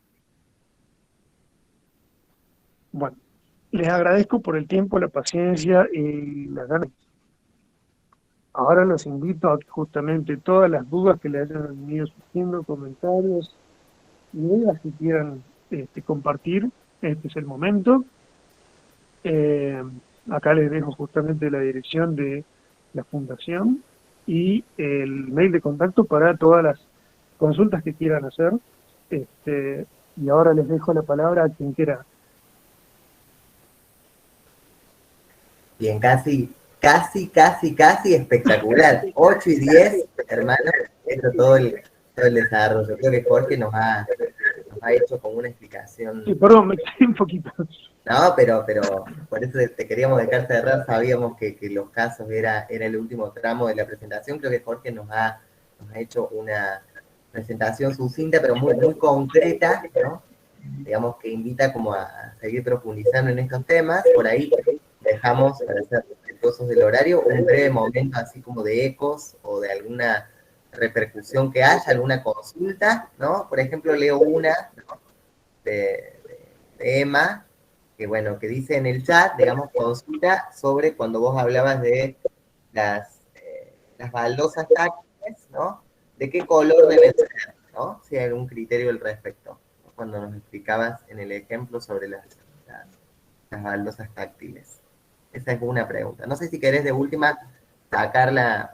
Bueno, les agradezco por el tiempo, la paciencia y las ganas. Ahora los invito a que justamente todas las dudas que le hayan venido surgiendo, comentarios, ideas que quieran compartir, este es el momento. Acá les dejo justamente la dirección de la fundación y el mail de contacto para todas las consultas que quieran hacer. Y ahora les dejo la palabra a quien quiera. Bien, casi espectacular. 8 y 10, hermano, esto todo el desarrollo. Creo que Jorge nos ha hecho como una explicación. Sí, perdón, me quedé un poquito. No, pero por eso te queríamos dejar cerrar, sabíamos que los casos era el último tramo de la presentación. Creo que Jorge nos ha hecho una presentación sucinta, pero muy, muy concreta, ¿no? Digamos que invita como a seguir profundizando en estos temas. Por ahí dejamos, para ser respetuosos del horario, un breve momento así como de ecos o de alguna repercusión que haya, alguna consulta, ¿no? Por ejemplo, leo una, ¿no? de Emma, que bueno, que dice en el chat, digamos, consulta sobre cuando vos hablabas de las baldosas táctiles, ¿no? ¿De qué color deben ser, ¿no? Si hay algún criterio al respecto, ¿no? Cuando nos explicabas en el ejemplo sobre las baldosas táctiles. Esa es una pregunta. No sé si querés de última sacar la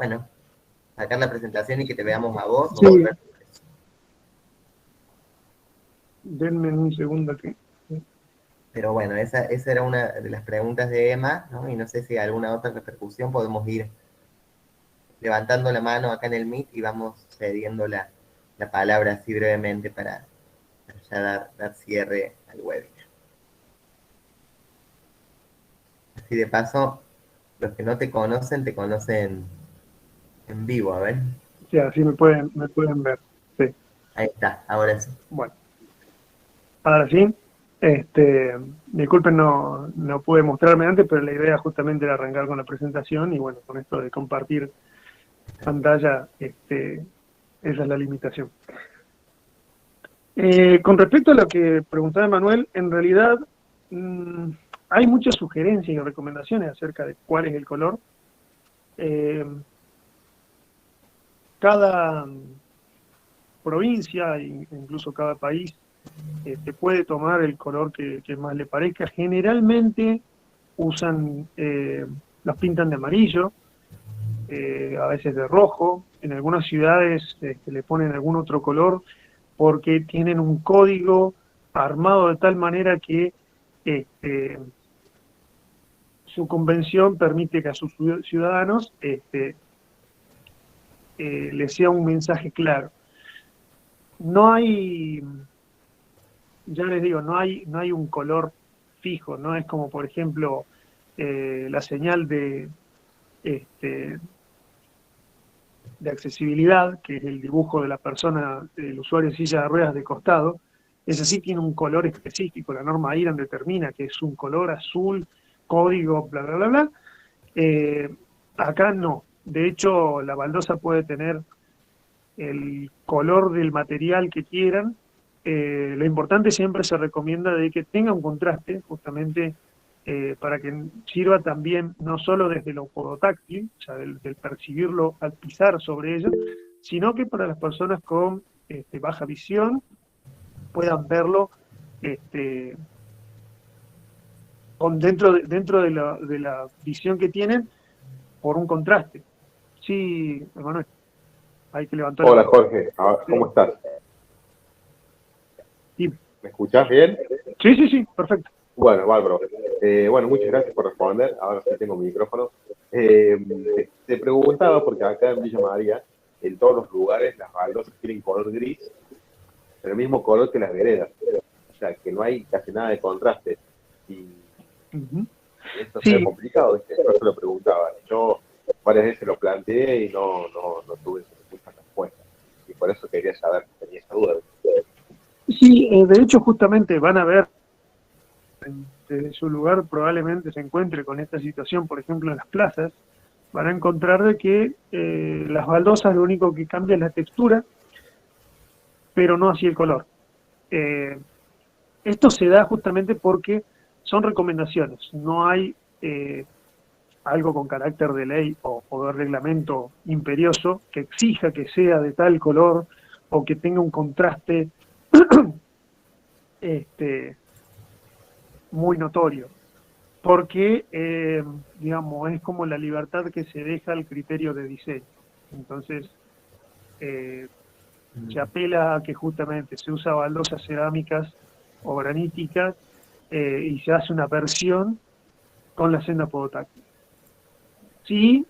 presentación y que te veamos a vos. Sí. Denme un segundo aquí. Pero bueno, esa era una de las preguntas de Emma, ¿no? Y no sé si hay alguna otra repercusión, podemos ir levantando la mano acá en el Meet y vamos cediendo la palabra así brevemente para ya dar cierre al webinar. Así de paso, los que no te conocen en vivo, a ver. Sí, así me pueden ver. Sí. Ahí está, ahora sí. Bueno, ahora sí. Disculpen, no pude mostrarme antes, pero la idea justamente era arrancar con la presentación y bueno, con esto de compartir pantalla, esa es la limitación. Con respecto a lo que preguntaba Manuel, en realidad hay muchas sugerencias y recomendaciones acerca de cuál es el color. Cada provincia, e incluso cada país, puede tomar el color que más le parezca. Generalmente usan, los pintan de amarillo, a veces de rojo. En algunas ciudades le ponen algún otro color porque tienen un código armado de tal manera que su convención permite que a sus ciudadanos les sea un mensaje claro. No hay, ya les digo, no hay un color fijo, no es como por ejemplo la señal de accesibilidad, que es el dibujo de la persona, del usuario en silla de ruedas de costado. Ese sí tiene un color específico, la norma IRAM determina que es un color azul, código, bla, bla, bla, bla. Acá no. De hecho, la baldosa puede tener el color del material que quieran, lo importante siempre se recomienda de que tenga un contraste, justamente para que sirva también no solo desde lo podotáctil, o sea, del percibirlo al pisar sobre ello, sino que para las personas con baja visión puedan verlo dentro de la visión que tienen por un contraste. Sí, Emanuel, hay que levantar la Hola mano. Jorge, ¿cómo estás? Sí. ¿Me escuchás bien? Sí, perfecto. Bueno, bárbaro. Bueno, muchas gracias por responder. Ahora sí tengo mi micrófono. Te preguntaba, porque acá en Villa María, en todos los lugares, las baldosas tienen color gris, el mismo color que las veredas. O sea, que no hay casi nada de contraste. Y esto Sí. es complicado, ¿viste? Por eso lo preguntaba. Yo varias veces lo planteé y no tuve muchas respuestas. Y por eso quería saber, tenía esa duda. Sí, de hecho justamente van a ver, desde su lugar probablemente se encuentre con esta situación, por ejemplo en las plazas, van a encontrar de que las baldosas lo único que cambia es la textura, pero no así el color. Esto se da justamente porque son recomendaciones, no hay algo con carácter de ley o de reglamento imperioso que exija que sea de tal color o que tenga un contraste muy notorio, porque, digamos, es como la libertad que se deja al criterio de diseño. Entonces, se apela a que justamente se usa baldosas cerámicas o graníticas y se hace una versión con la senda podotáctil. Sí,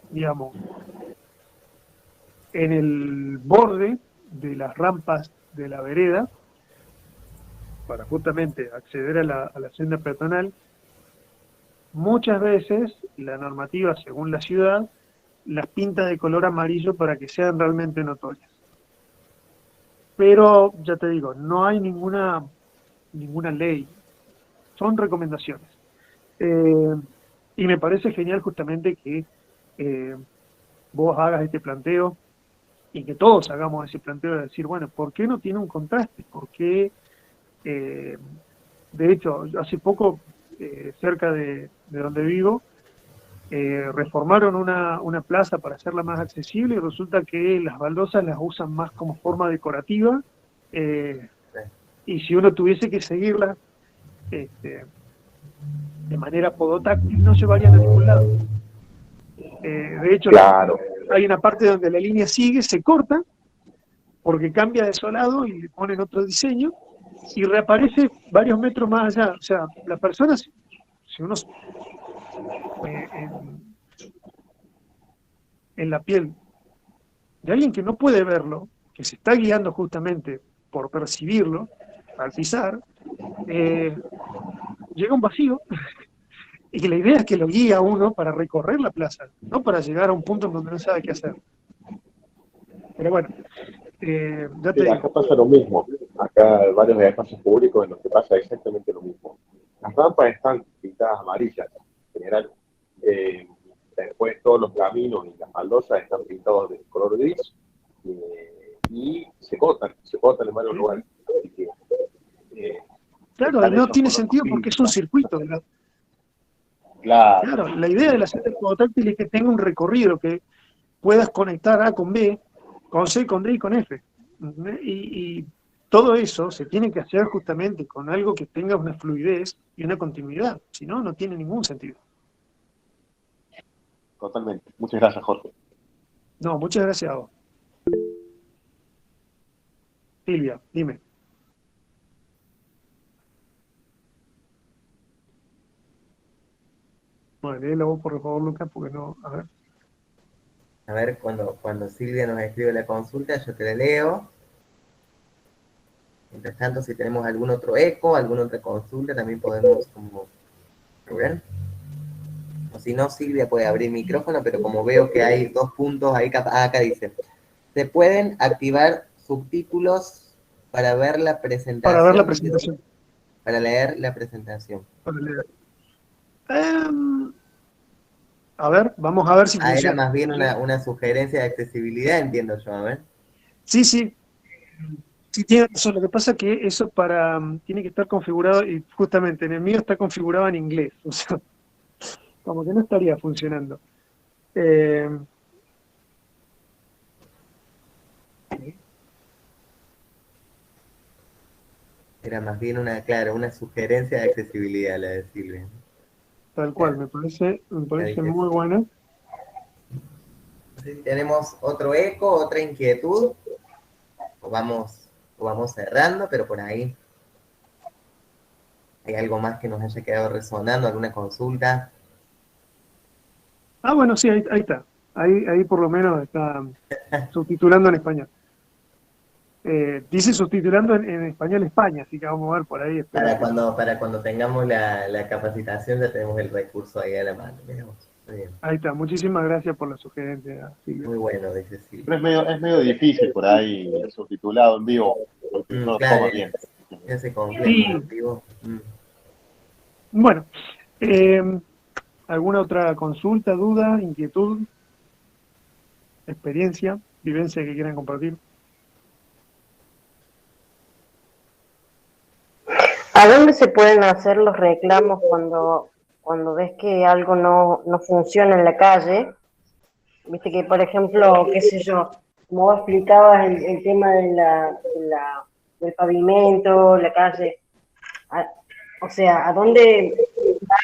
digamos, en el borde de las rampas de la vereda, para justamente acceder a la senda peatonal, muchas veces la normativa, según la ciudad, las pinta de color amarillo para que sean realmente notorias. Pero, ya te digo, no hay ninguna ley, son recomendaciones. Y me parece genial justamente que vos hagas este planteo y que todos hagamos ese planteo de decir, bueno, ¿por qué no tiene un contraste? ¿Por qué? De hecho, hace poco, cerca de donde vivo, reformaron una plaza para hacerla más accesible y resulta que las baldosas las usan más como forma decorativa y si uno tuviese que seguirlas de manera podotáctil no llevarían a ningún lado. De hecho, Claro. hay una parte donde la línea sigue, se corta, porque cambia de solado y le ponen otro diseño, y reaparece varios metros más allá. O sea, la persona, si uno en la piel de alguien que no puede verlo, que se está guiando justamente por percibirlo, al pisar, llega un vacío, y que la idea es que lo guíe a uno para recorrer la plaza, no para llegar a un punto en donde no sabe qué hacer. Pero bueno, ya te Sí, digo. acá pasa lo mismo. Acá hay varios espacios públicos en los que pasa exactamente lo mismo. Las rampas están pintadas amarillas en general. Después todos los caminos y las baldosas están pintados de color gris y se cortan en varios lugares. Así que, Claro, y no tiene sentido porque es un circuito. Claro, la idea de la senda podotáctil es que tenga un recorrido, que puedas conectar A con B, con C, con D y con F. Y todo eso se tiene que hacer justamente con algo que tenga una fluidez y una continuidad. Si no, no tiene ningún sentido. Totalmente. Muchas gracias, Jorge. No, muchas gracias a vos. Silvia, dime. Bueno, léelo vos, por favor, Lucas, porque no... A ver. A ver, cuando Silvia nos escribe la consulta, yo te la leo. Mientras tanto, si tenemos algún otro eco, alguna otra consulta, también podemos como ver. O si no, Silvia puede abrir micrófono, pero como veo que hay 2 puntos ahí, acá dice, se pueden activar subtítulos para ver la presentación. Para ver la presentación. Para leer la presentación. Para leer. A ver, vamos a ver si funciona. Era más bien una sugerencia de accesibilidad, entiendo yo, a ver. Sí. Sí, tiene razón. Lo que pasa es que eso tiene que estar configurado, y justamente en el mío está configurado en inglés, o sea, como que no estaría funcionando. Eh, Era más bien una sugerencia de accesibilidad la de Silvia. Tal cual, Claro, me ya parece dije muy sí. buena. No sé si tenemos otro eco, otra inquietud, o vamos cerrando, pero por ahí hay algo más que nos haya quedado resonando, alguna consulta. Ah, bueno, sí, ahí está. Ahí por lo menos está subtitulando en español. Dice subtitulando en español España, así que vamos a ver por ahí, espero que... Para cuando tengamos la capacitación ya tenemos el recurso ahí a la mano. Miramos. Muy bien. Ahí está, muchísimas gracias por la sugerencia, Silvia. Muy bueno, dice Silvia. Pero es medio difícil por ahí subtitulado en vivo, porque no lo Claro, toma bien. ya se complejo Sí, en vivo. bueno, eh, ¿alguna otra consulta, duda, inquietud, experiencia, vivencia que quieran compartir? ¿A dónde se pueden hacer los reclamos cuando ves que algo no funciona en la calle? Viste que, por ejemplo, qué sé yo, como vos explicabas el tema del pavimento, la calle, a- o sea, ¿a dónde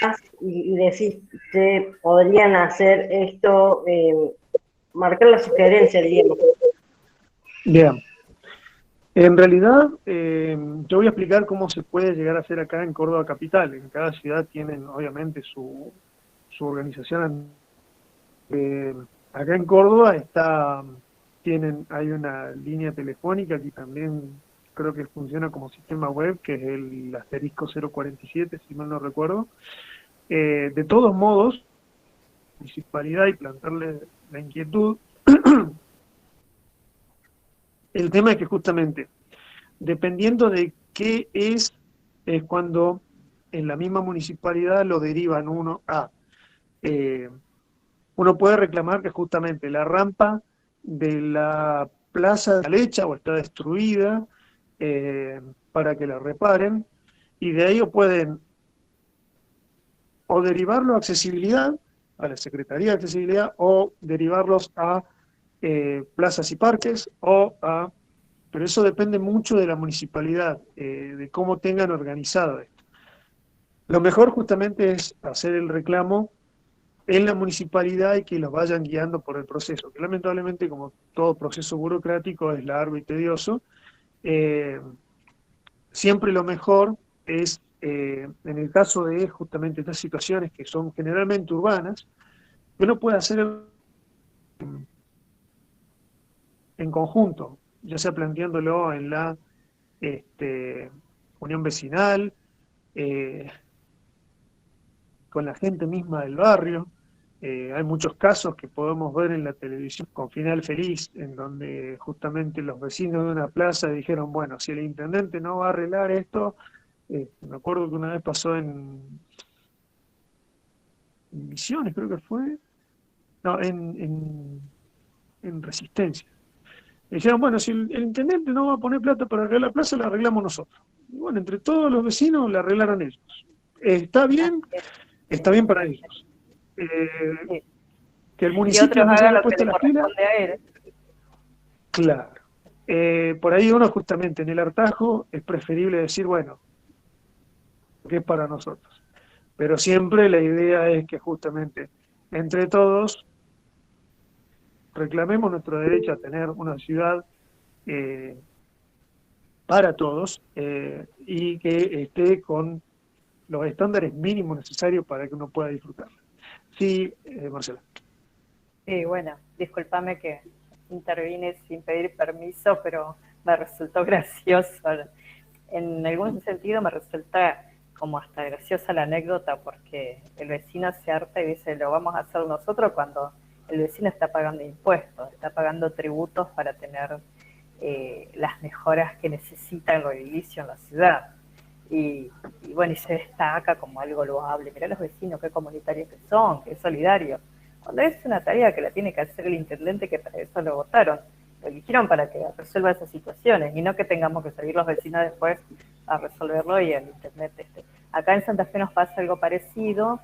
vas y decís que podrían hacer esto, marcar la sugerencia, digamos? Bien, en realidad yo voy a explicar cómo se puede llegar a hacer acá en Córdoba Capital. En cada ciudad tienen obviamente su organización. Acá en Córdoba hay una línea telefónica que también creo que funciona como sistema web, que es el asterisco 047, si mal no recuerdo. De todos modos, municipalidad y plantearle la inquietud. El tema es que justamente, dependiendo de qué es cuando en la misma municipalidad lo derivan uno puede reclamar que justamente la rampa de la plaza de la Lecha o está destruida para que la reparen, y de ahí pueden o derivarlo a accesibilidad, a la Secretaría de Accesibilidad, o derivarlos a plazas y parques, pero eso depende mucho de la municipalidad, de cómo tengan organizado esto. Lo mejor justamente es hacer el reclamo en la municipalidad y que los vayan guiando por el proceso, que lamentablemente, como todo proceso burocrático, es largo y tedioso. Siempre lo mejor es, en el caso de justamente estas situaciones que son generalmente urbanas, que uno puede hacer en conjunto, ya sea planteándolo en la unión vecinal, eh, con la gente misma del barrio. Hay muchos casos que podemos ver en la televisión con final feliz, en donde justamente los vecinos de una plaza dijeron, bueno, si el intendente no va a arreglar esto, me acuerdo que una vez pasó en Misiones, creo que fue, no, en Resistencia. Dijeron, bueno, si el intendente no va a poner plata para arreglar la plaza, la arreglamos nosotros. Y bueno, entre todos los vecinos la arreglaron ellos. Está bien para ellos. Sí. Que el Y municipio otros no se hagan haya lo que puesto le las pilas, corresponde a él. claro. Por ahí uno justamente en el hartazgo es preferible decir, bueno, que es para nosotros. Pero siempre la idea es que justamente entre todos reclamemos nuestro derecho a tener una ciudad eh, para todos y que esté con los estándares mínimos necesarios para que uno pueda disfrutarla. Sí, Marcela. Sí, bueno, discúlpame que intervine sin pedir permiso, pero me resultó gracioso. En algún sentido me resulta como hasta graciosa la anécdota porque el vecino se harta y dice, lo vamos a hacer nosotros cuando el vecino está pagando impuestos, está pagando tributos para tener las mejoras que necesita el edilicio en la ciudad. Y bueno, y se destaca como algo loable. Mirá los vecinos, qué comunitarios que son, qué solidarios. Cuando es una tarea que la tiene que hacer el intendente, que para eso lo votaron. eligieron para que resuelva esas situaciones y no que tengamos que salir los vecinos después a resolverlo y el internet. Acá en Santa Fe nos pasa algo parecido.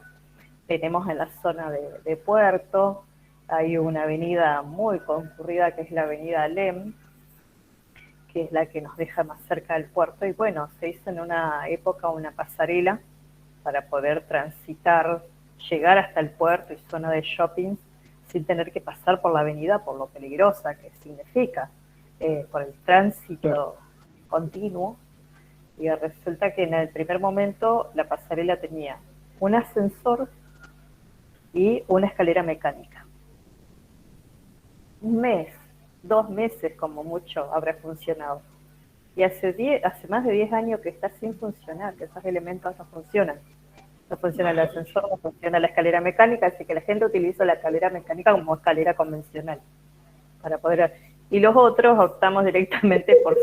Tenemos en la zona de Puerto, hay una avenida muy concurrida que es la avenida Alem, que es la que nos deja más cerca del puerto, y bueno, se hizo en una época una pasarela para poder transitar, llegar hasta el puerto y zona de shopping sin tener que pasar por la avenida por lo peligrosa que significa, por el tránsito continuo. Y resulta que en el primer momento la pasarela tenía un ascensor y una escalera mecánica. Un mes, 2 meses como mucho habrá funcionado. Y hace más de 10 años que está sin funcionar, que esos elementos no funcionan. No funciona el ascensor, no funciona la escalera mecánica, así que la gente utiliza la escalera mecánica como escalera convencional para poder. Y los otros optamos directamente por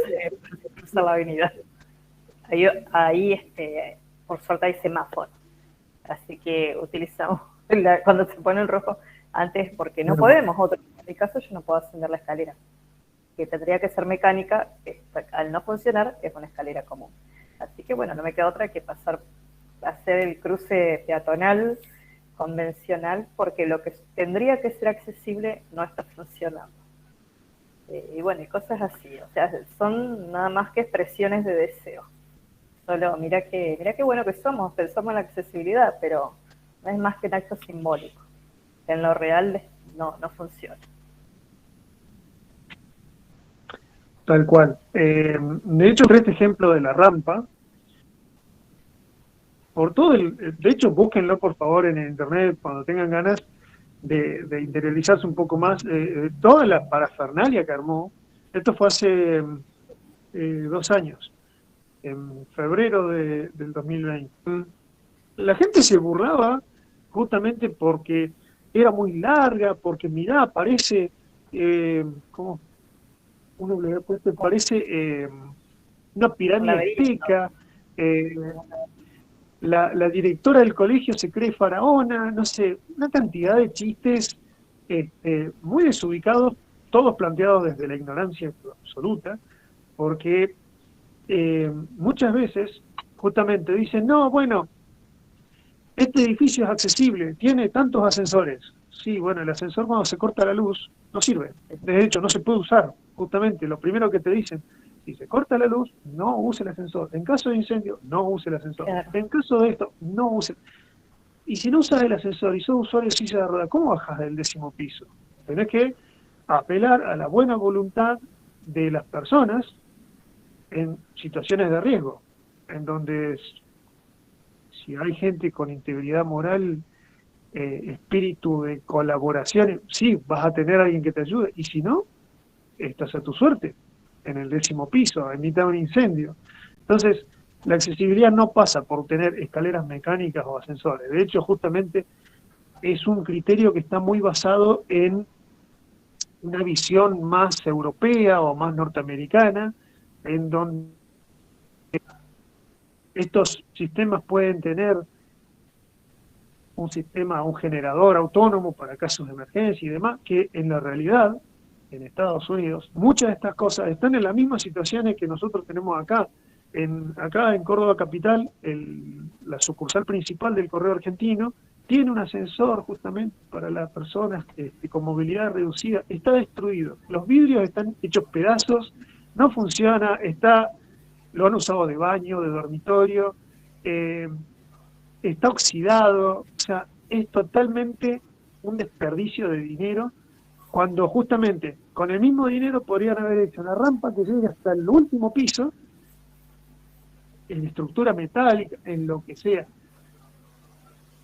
cruzar la avenida. Ahí por suerte hay semáforo. Así que utilizamos cuando se pone el rojo antes porque no podemos. En mi caso yo no puedo ascender la escalera, que tendría que ser mecánica, al no funcionar es una escalera común. Así que bueno, no me queda otra que pasar a hacer el cruce peatonal convencional porque lo que tendría que ser accesible no está funcionando. Y bueno, y cosas así, o sea, son nada más que expresiones de deseo. Solo mira qué bueno que somos, pensamos en la accesibilidad, pero no es más que un acto simbólico. En lo real no funciona. Tal cual. De hecho, este ejemplo de la rampa, de hecho, búsquenlo por favor en internet cuando tengan ganas de interiorizarse un poco más. Toda la parafernalia que armó, esto fue hace 2 años, en febrero del 2020. La gente se burlaba justamente porque era muy larga, porque mirá, parece, ¿cómo? Uno le había puesto, parece una pirámide azteca, la directora del colegio se cree faraona, no sé, una cantidad de chistes muy desubicados, todos planteados desde la ignorancia absoluta, porque muchas veces justamente dicen, no, bueno, este edificio es accesible, tiene tantos ascensores. Sí, bueno, el ascensor cuando se corta la luz no sirve, de hecho no se puede usar, justamente lo primero que te dicen, si se corta la luz, no use el ascensor, en caso de incendio, no use el ascensor, Claro. En caso de esto, no use. Y si no usas el ascensor y sos usuario de silla de ruedas, ¿cómo bajas del 10º piso? Tenés que apelar a la buena voluntad de las personas en situaciones de riesgo, en donde si hay gente con integridad moral, espíritu de colaboración, sí, vas a tener a alguien que te ayude, y si no, estás a tu suerte, en el 10º piso, en mitad de un incendio. Entonces, la accesibilidad no pasa por tener escaleras mecánicas o ascensores. De hecho, justamente es un criterio que está muy basado en una visión más europea o más norteamericana, en donde estos sistemas pueden tener un generador autónomo para casos de emergencia y demás, que en la realidad, en Estados Unidos, muchas de estas cosas están en las mismas situaciones que nosotros tenemos acá. Acá en Córdoba Capital, la sucursal principal del Correo Argentino tiene un ascensor justamente para las personas con movilidad reducida. Está destruido, los vidrios están hechos pedazos, no funciona, lo han usado de baño, de dormitorio, está oxidado, o sea, es totalmente un desperdicio de dinero, cuando justamente con el mismo dinero podrían haber hecho una rampa que llegue hasta el último piso, en estructura metálica, en lo que sea,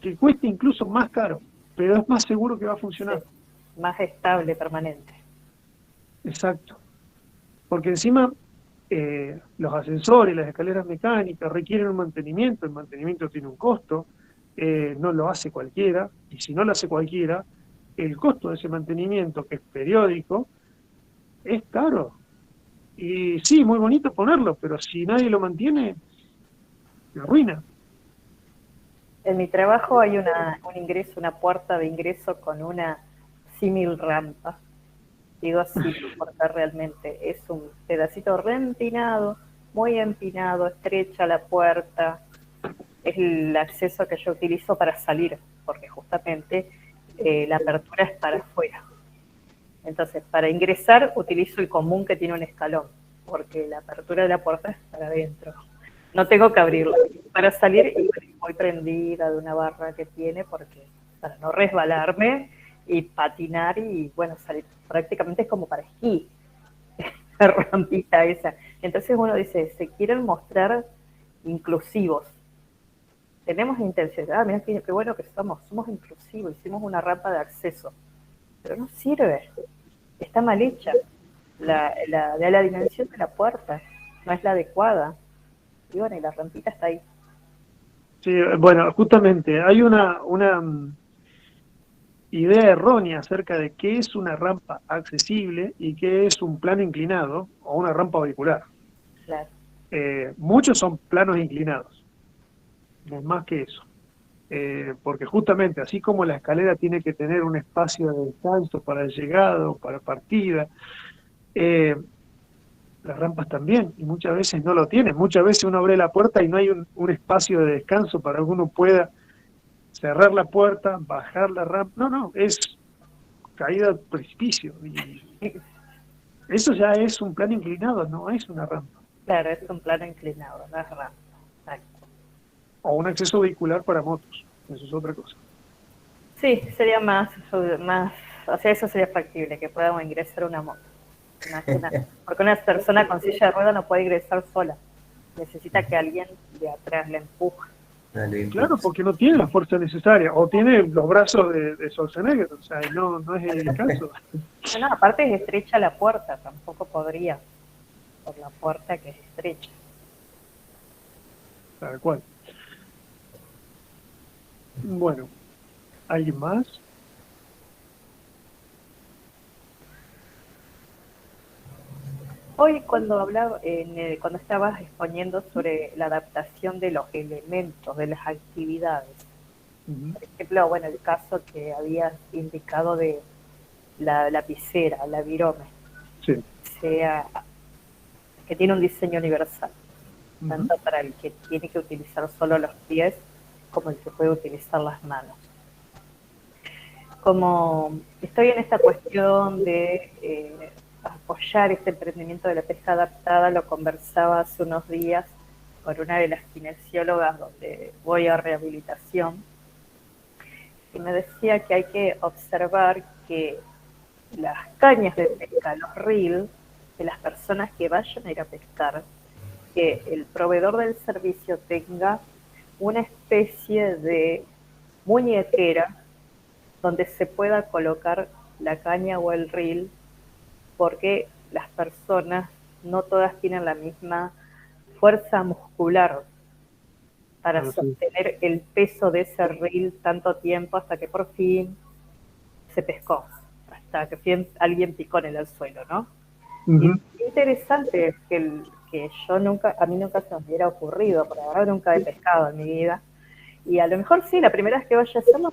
que cueste incluso más caro, pero es más seguro que va a funcionar. Sí, más estable, permanente. Exacto. Porque encima los ascensores, las escaleras mecánicas requieren un mantenimiento, el mantenimiento tiene un costo, no lo hace cualquiera, y si no lo hace cualquiera, el costo de ese mantenimiento, que es periódico, es caro. Y sí, muy bonito ponerlo, pero si nadie lo mantiene, se arruina. En mi trabajo hay una puerta de ingreso con una símil rampa. Digo, sí, porque realmente es un pedacito reempinado, muy empinado, estrecha la puerta, es el acceso que yo utilizo para salir, porque justamente la apertura es para afuera. Entonces, para ingresar utilizo el común que tiene un escalón, porque la apertura de la puerta es para adentro. No tengo que abrirla. Para salir voy prendida de una barra que tiene, porque para no resbalarme y patinar y, bueno, salir. Prácticamente es como para esquí, la rampita esa. Entonces uno dice, se quieren mostrar inclusivos. Tenemos intensidad, mira qué bueno que somos inclusivos, hicimos una rampa de acceso, pero no sirve, está mal hecha. La dimensión de la puerta no es la adecuada. Y bueno, y la rampita está ahí. Sí, bueno, justamente hay una idea errónea acerca de qué es una rampa accesible y qué es un plano inclinado o una rampa vehicular. Claro. Muchos son planos inclinados, no es más que eso. Porque justamente así como la escalera tiene que tener un espacio de descanso para el llegado, para partida, las rampas también, y muchas veces no lo tienen. Muchas veces uno abre la puerta y no hay un espacio de descanso para que uno pueda cerrar la puerta, bajar la rampa. No, es caída al precipicio. Y eso ya es un plano inclinado, no es una rampa. Claro, es un plano inclinado, no es rampa. Exacto. O un acceso vehicular para motos, eso es otra cosa. Sí, sería más, o sea, eso sería factible, que podamos ingresar una moto. Porque una persona con silla de ruedas no puede ingresar sola. Necesita que alguien de atrás la empuje. Claro, porque no tiene la fuerza necesaria, o tiene los brazos de Schwarzenegger, o sea, no es el caso. No, aparte es estrecha la puerta, tampoco podría, por la puerta que es estrecha. Tal cual. Bueno, ¿alguien más? Hoy cuando cuando estabas exponiendo sobre la adaptación de los elementos, de las actividades, por ejemplo, bueno, el caso que habías indicado de la lapicera, la virome, Sí. que tiene un diseño universal, tanto para el que tiene que utilizar solo los pies como el que puede utilizar las manos. Como estoy en esta cuestión de apoyar este emprendimiento de la pesca adaptada, lo conversaba hace unos días con una de las kinesiólogas donde voy a rehabilitación, y me decía que hay que observar que las cañas de pesca, los reels, de las personas que vayan a ir a pescar, que el proveedor del servicio tenga una especie de muñequera donde se pueda colocar la caña o el reel, porque las personas no todas tienen la misma fuerza muscular para sostener el peso de ese reel tanto tiempo hasta que por fin se pescó, hasta que alguien picó en el anzuelo, ¿no? Y es interesante que a mí nunca se me hubiera ocurrido, porque ahora nunca he pescado en mi vida. Y a lo mejor sí, la primera vez que vaya a hacerlo,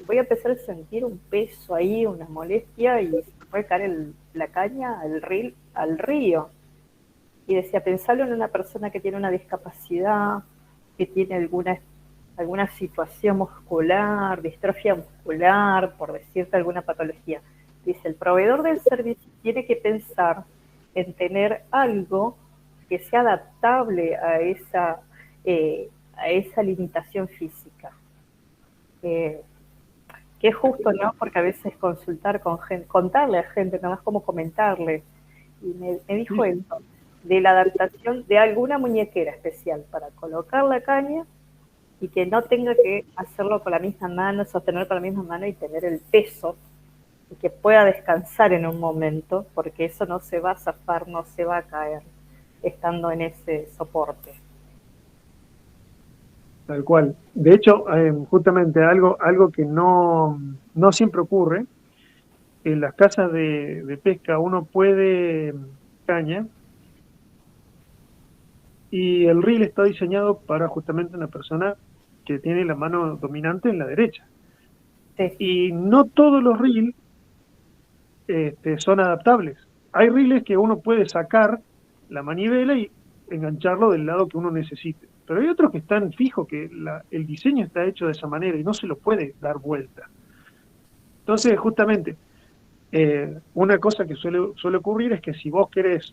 voy a empezar a sentir un peso ahí, una molestia, y se puede caer la caña, el reel, al río. Y decía, pensarlo en una persona que tiene una discapacidad, que tiene alguna situación muscular, distrofia muscular, por decirte alguna patología. Dice, el proveedor del servicio tiene que pensar en tener algo que sea adaptable a esa limitación física. Que es justo, ¿no? Porque a veces consultar con gente, contarle a gente, nada más como comentarle. Y me dijo eso, de la adaptación de alguna muñequera especial para colocar la caña y que no tenga que hacerlo con la misma mano, sostener con la misma mano y tener el peso, y que pueda descansar en un momento, porque eso no se va a zafar, no se va a caer estando en ese soporte. Tal cual. De hecho, justamente algo que no siempre ocurre, en las casas de pesca uno puede caña y el reel está diseñado para justamente una persona que tiene la mano dominante en la derecha. Sí. Y no todos los reels son adaptables. Hay riles que uno puede sacar la manivela y engancharlo del lado que uno necesite. Pero hay otros que están fijos, que el diseño está hecho de esa manera y no se lo puede dar vuelta. Entonces, justamente, una cosa que suele ocurrir es que si vos querés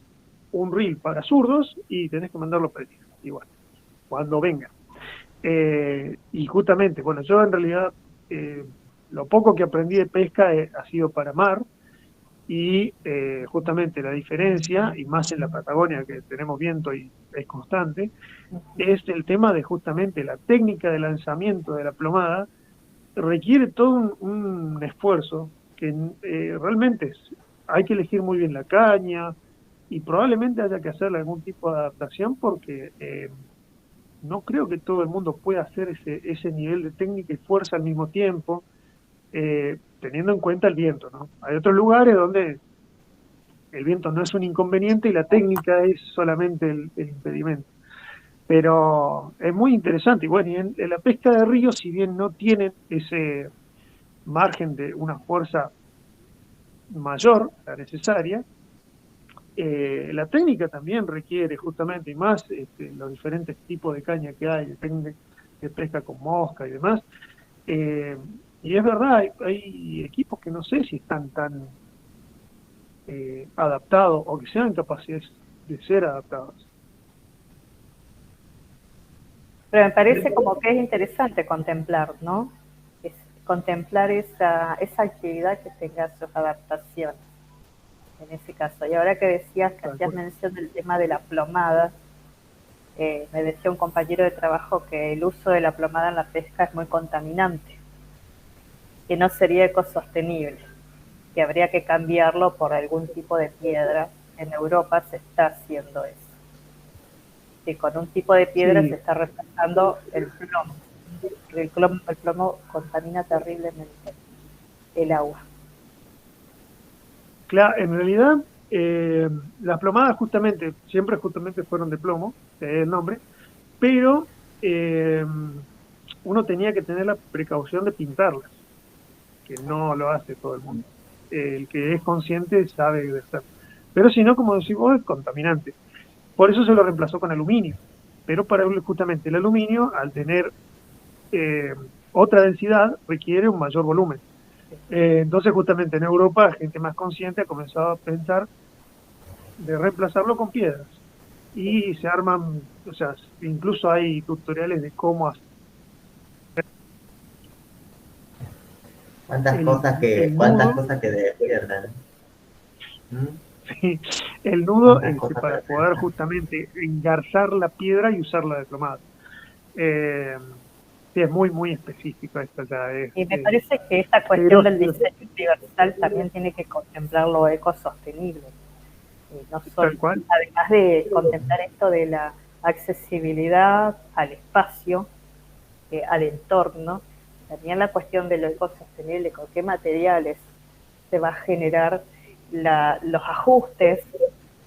un reel para zurdos, y tenés que mandarlo pedir, igual, cuando venga. Y justamente, bueno, yo en realidad, lo poco que aprendí de pesca ha sido para mar, y justamente la diferencia, y más en la Patagonia que tenemos viento y es constante, es el tema de justamente la técnica de lanzamiento de la plomada. Requiere todo un esfuerzo que realmente hay que elegir muy bien la caña, y probablemente haya que hacerle algún tipo de adaptación, porque no creo que todo el mundo pueda hacer ese nivel de técnica y fuerza al mismo tiempo, teniendo en cuenta el viento, ¿no? Hay otros lugares donde el viento no es un inconveniente y la técnica es solamente el impedimento. Pero es muy interesante. Y bueno, y en la pesca de río, si bien no tienen ese margen de una fuerza mayor, la necesaria, la técnica también requiere justamente, y más los diferentes tipos de caña que hay, de pesca con mosca y demás. Y es verdad, hay equipos que no sé si están tan adaptados o que sean capaces de ser adaptados. Pero me parece como que es interesante contemplar, ¿no? Contemplar esa actividad que tenga sus adaptaciones, en ese caso. Y ahora que decías, que hacías mención del tema de la plomada, me decía un compañero de trabajo que el uso de la plomada en la pesca es muy contaminante, que no sería ecosostenible, que habría que cambiarlo por algún tipo de piedra. En Europa se está haciendo eso. Que con un tipo de piedra se está reemplazando el plomo. El plomo contamina terriblemente el agua. Claro, en realidad, las plomadas siempre fueron de plomo, que es el nombre, pero uno tenía que tener la precaución de pintarlas, que no lo hace todo el mundo. El que es consciente sabe de hacerlo. Pero si no, como decimos, es contaminante. Por eso se lo reemplazó con aluminio. Pero justamente el aluminio, al tener otra densidad, requiere un mayor volumen. Entonces, justamente en Europa, gente más consciente ha comenzado a pensar de reemplazarlo con piedras. Y se arman, o sea, incluso hay tutoriales de cómo hacer. Cuántas cosas que despiertan. Sí, el nudo para poder justamente engarzar la piedra y usarla de plomada. Sí, es muy, muy específico esto ya. Y me parece que esta cuestión del diseño universal también tiene que contemplar lo ecosostenible. No solo, además de contemplar esto de la accesibilidad al espacio, al entorno, también la cuestión de lo ecosostenible, con qué materiales se va a generar los ajustes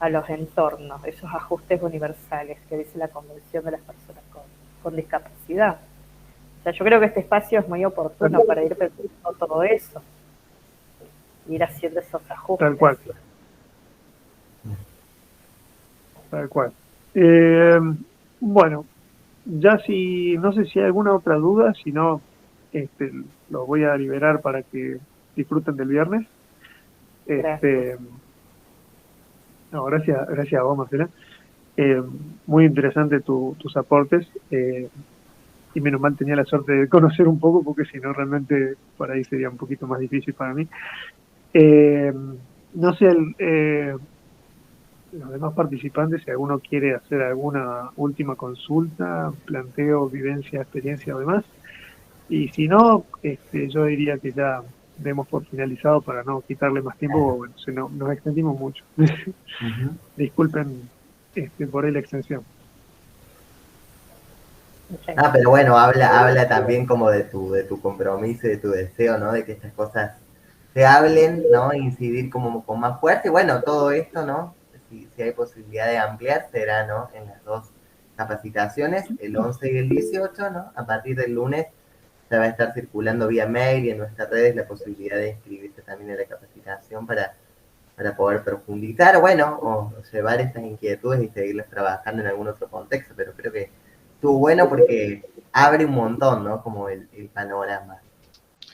a los entornos, esos ajustes universales que dice la Convención de las Personas con Discapacidad. O sea, yo creo que este espacio es muy oportuno para ir pensando todo eso, ir haciendo esos ajustes. Tal cual. Tal cual. Bueno, ya no sé si hay alguna otra duda, si no, los voy a liberar para que disfruten del viernes. No, gracias a vos, Marcela. Muy interesante tus aportes, y menos mal tenía la suerte de conocer un poco, porque si no realmente por ahí sería un poquito más difícil para mí. No sé, los demás participantes, si alguno quiere hacer alguna última consulta, planteo, vivencia, experiencia o demás, y si no, yo diría que ya demos por finalizado para no quitarle más tiempo, bueno, si no, nos extendimos mucho. Disculpen por ahí la extensión. Pero bueno, habla también como de tu compromiso y de tu deseo, ¿no? De que estas cosas se hablen, ¿no? Incidir como con más fuerza. Y bueno, todo esto, ¿no? Si hay posibilidad de ampliar, será, ¿no? En las dos capacitaciones, el 11 y el 18, ¿no? A partir del lunes ya va a estar circulando vía mail y en nuestras redes la posibilidad de inscribirse también en la capacitación para poder profundizar, bueno, o llevar estas inquietudes y seguirlas trabajando en algún otro contexto, pero creo que estuvo bueno porque abre un montón, ¿no? Como el panorama.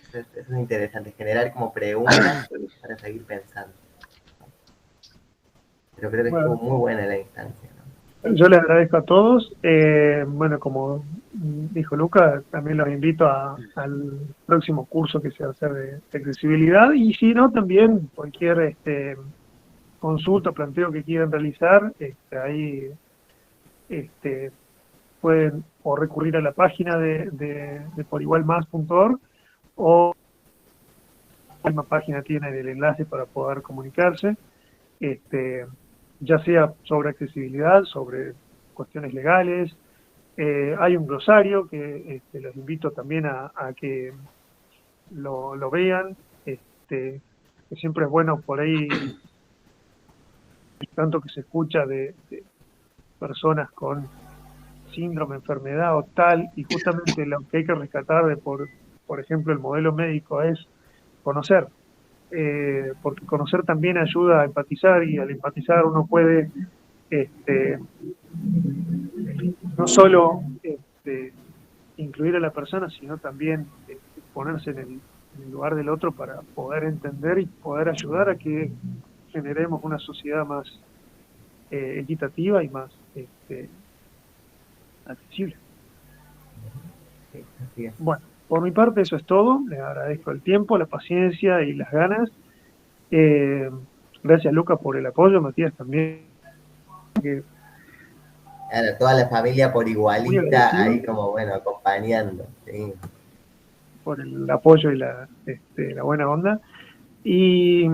Eso es interesante, generar como preguntas para seguir pensando. Pero creo que estuvo muy buena la instancia, ¿no? Yo les agradezco a todos. Bueno, como dijo Luca, también los invito al próximo curso que se va a hacer de accesibilidad, y si no, también cualquier consulta, planteo que quieran realizar, ahí pueden o recurrir a la página de porigualmas.org, o la misma página tiene el enlace para poder comunicarse, ya sea sobre accesibilidad, sobre cuestiones legales. Hay un glosario que los invito también a que lo vean, que siempre es bueno por ahí, tanto que se escucha de personas con síndrome, enfermedad o tal, y justamente lo que hay que rescatar por ejemplo, el modelo médico es conocer, porque conocer también ayuda a empatizar, y al empatizar uno puede no solo incluir a la persona, sino también ponerse en el lugar del otro para poder entender y poder ayudar a que generemos una sociedad más equitativa y más accesible. Sí, así es. Bueno, por mi parte eso es todo. Les agradezco el tiempo, la paciencia y las ganas. Gracias, Luca, por el apoyo, Matías también. Claro, toda la familia por Muy igualita agradecido ahí como, bueno, acompañando. Sí. por el apoyo y la buena onda. Y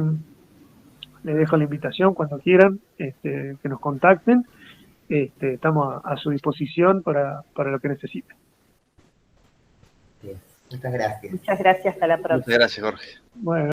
les dejo la invitación cuando quieran, que nos contacten. Estamos a su disposición para lo que necesiten. Bien. Muchas gracias. Muchas gracias, hasta la próxima. Muchas gracias, Jorge. Bueno,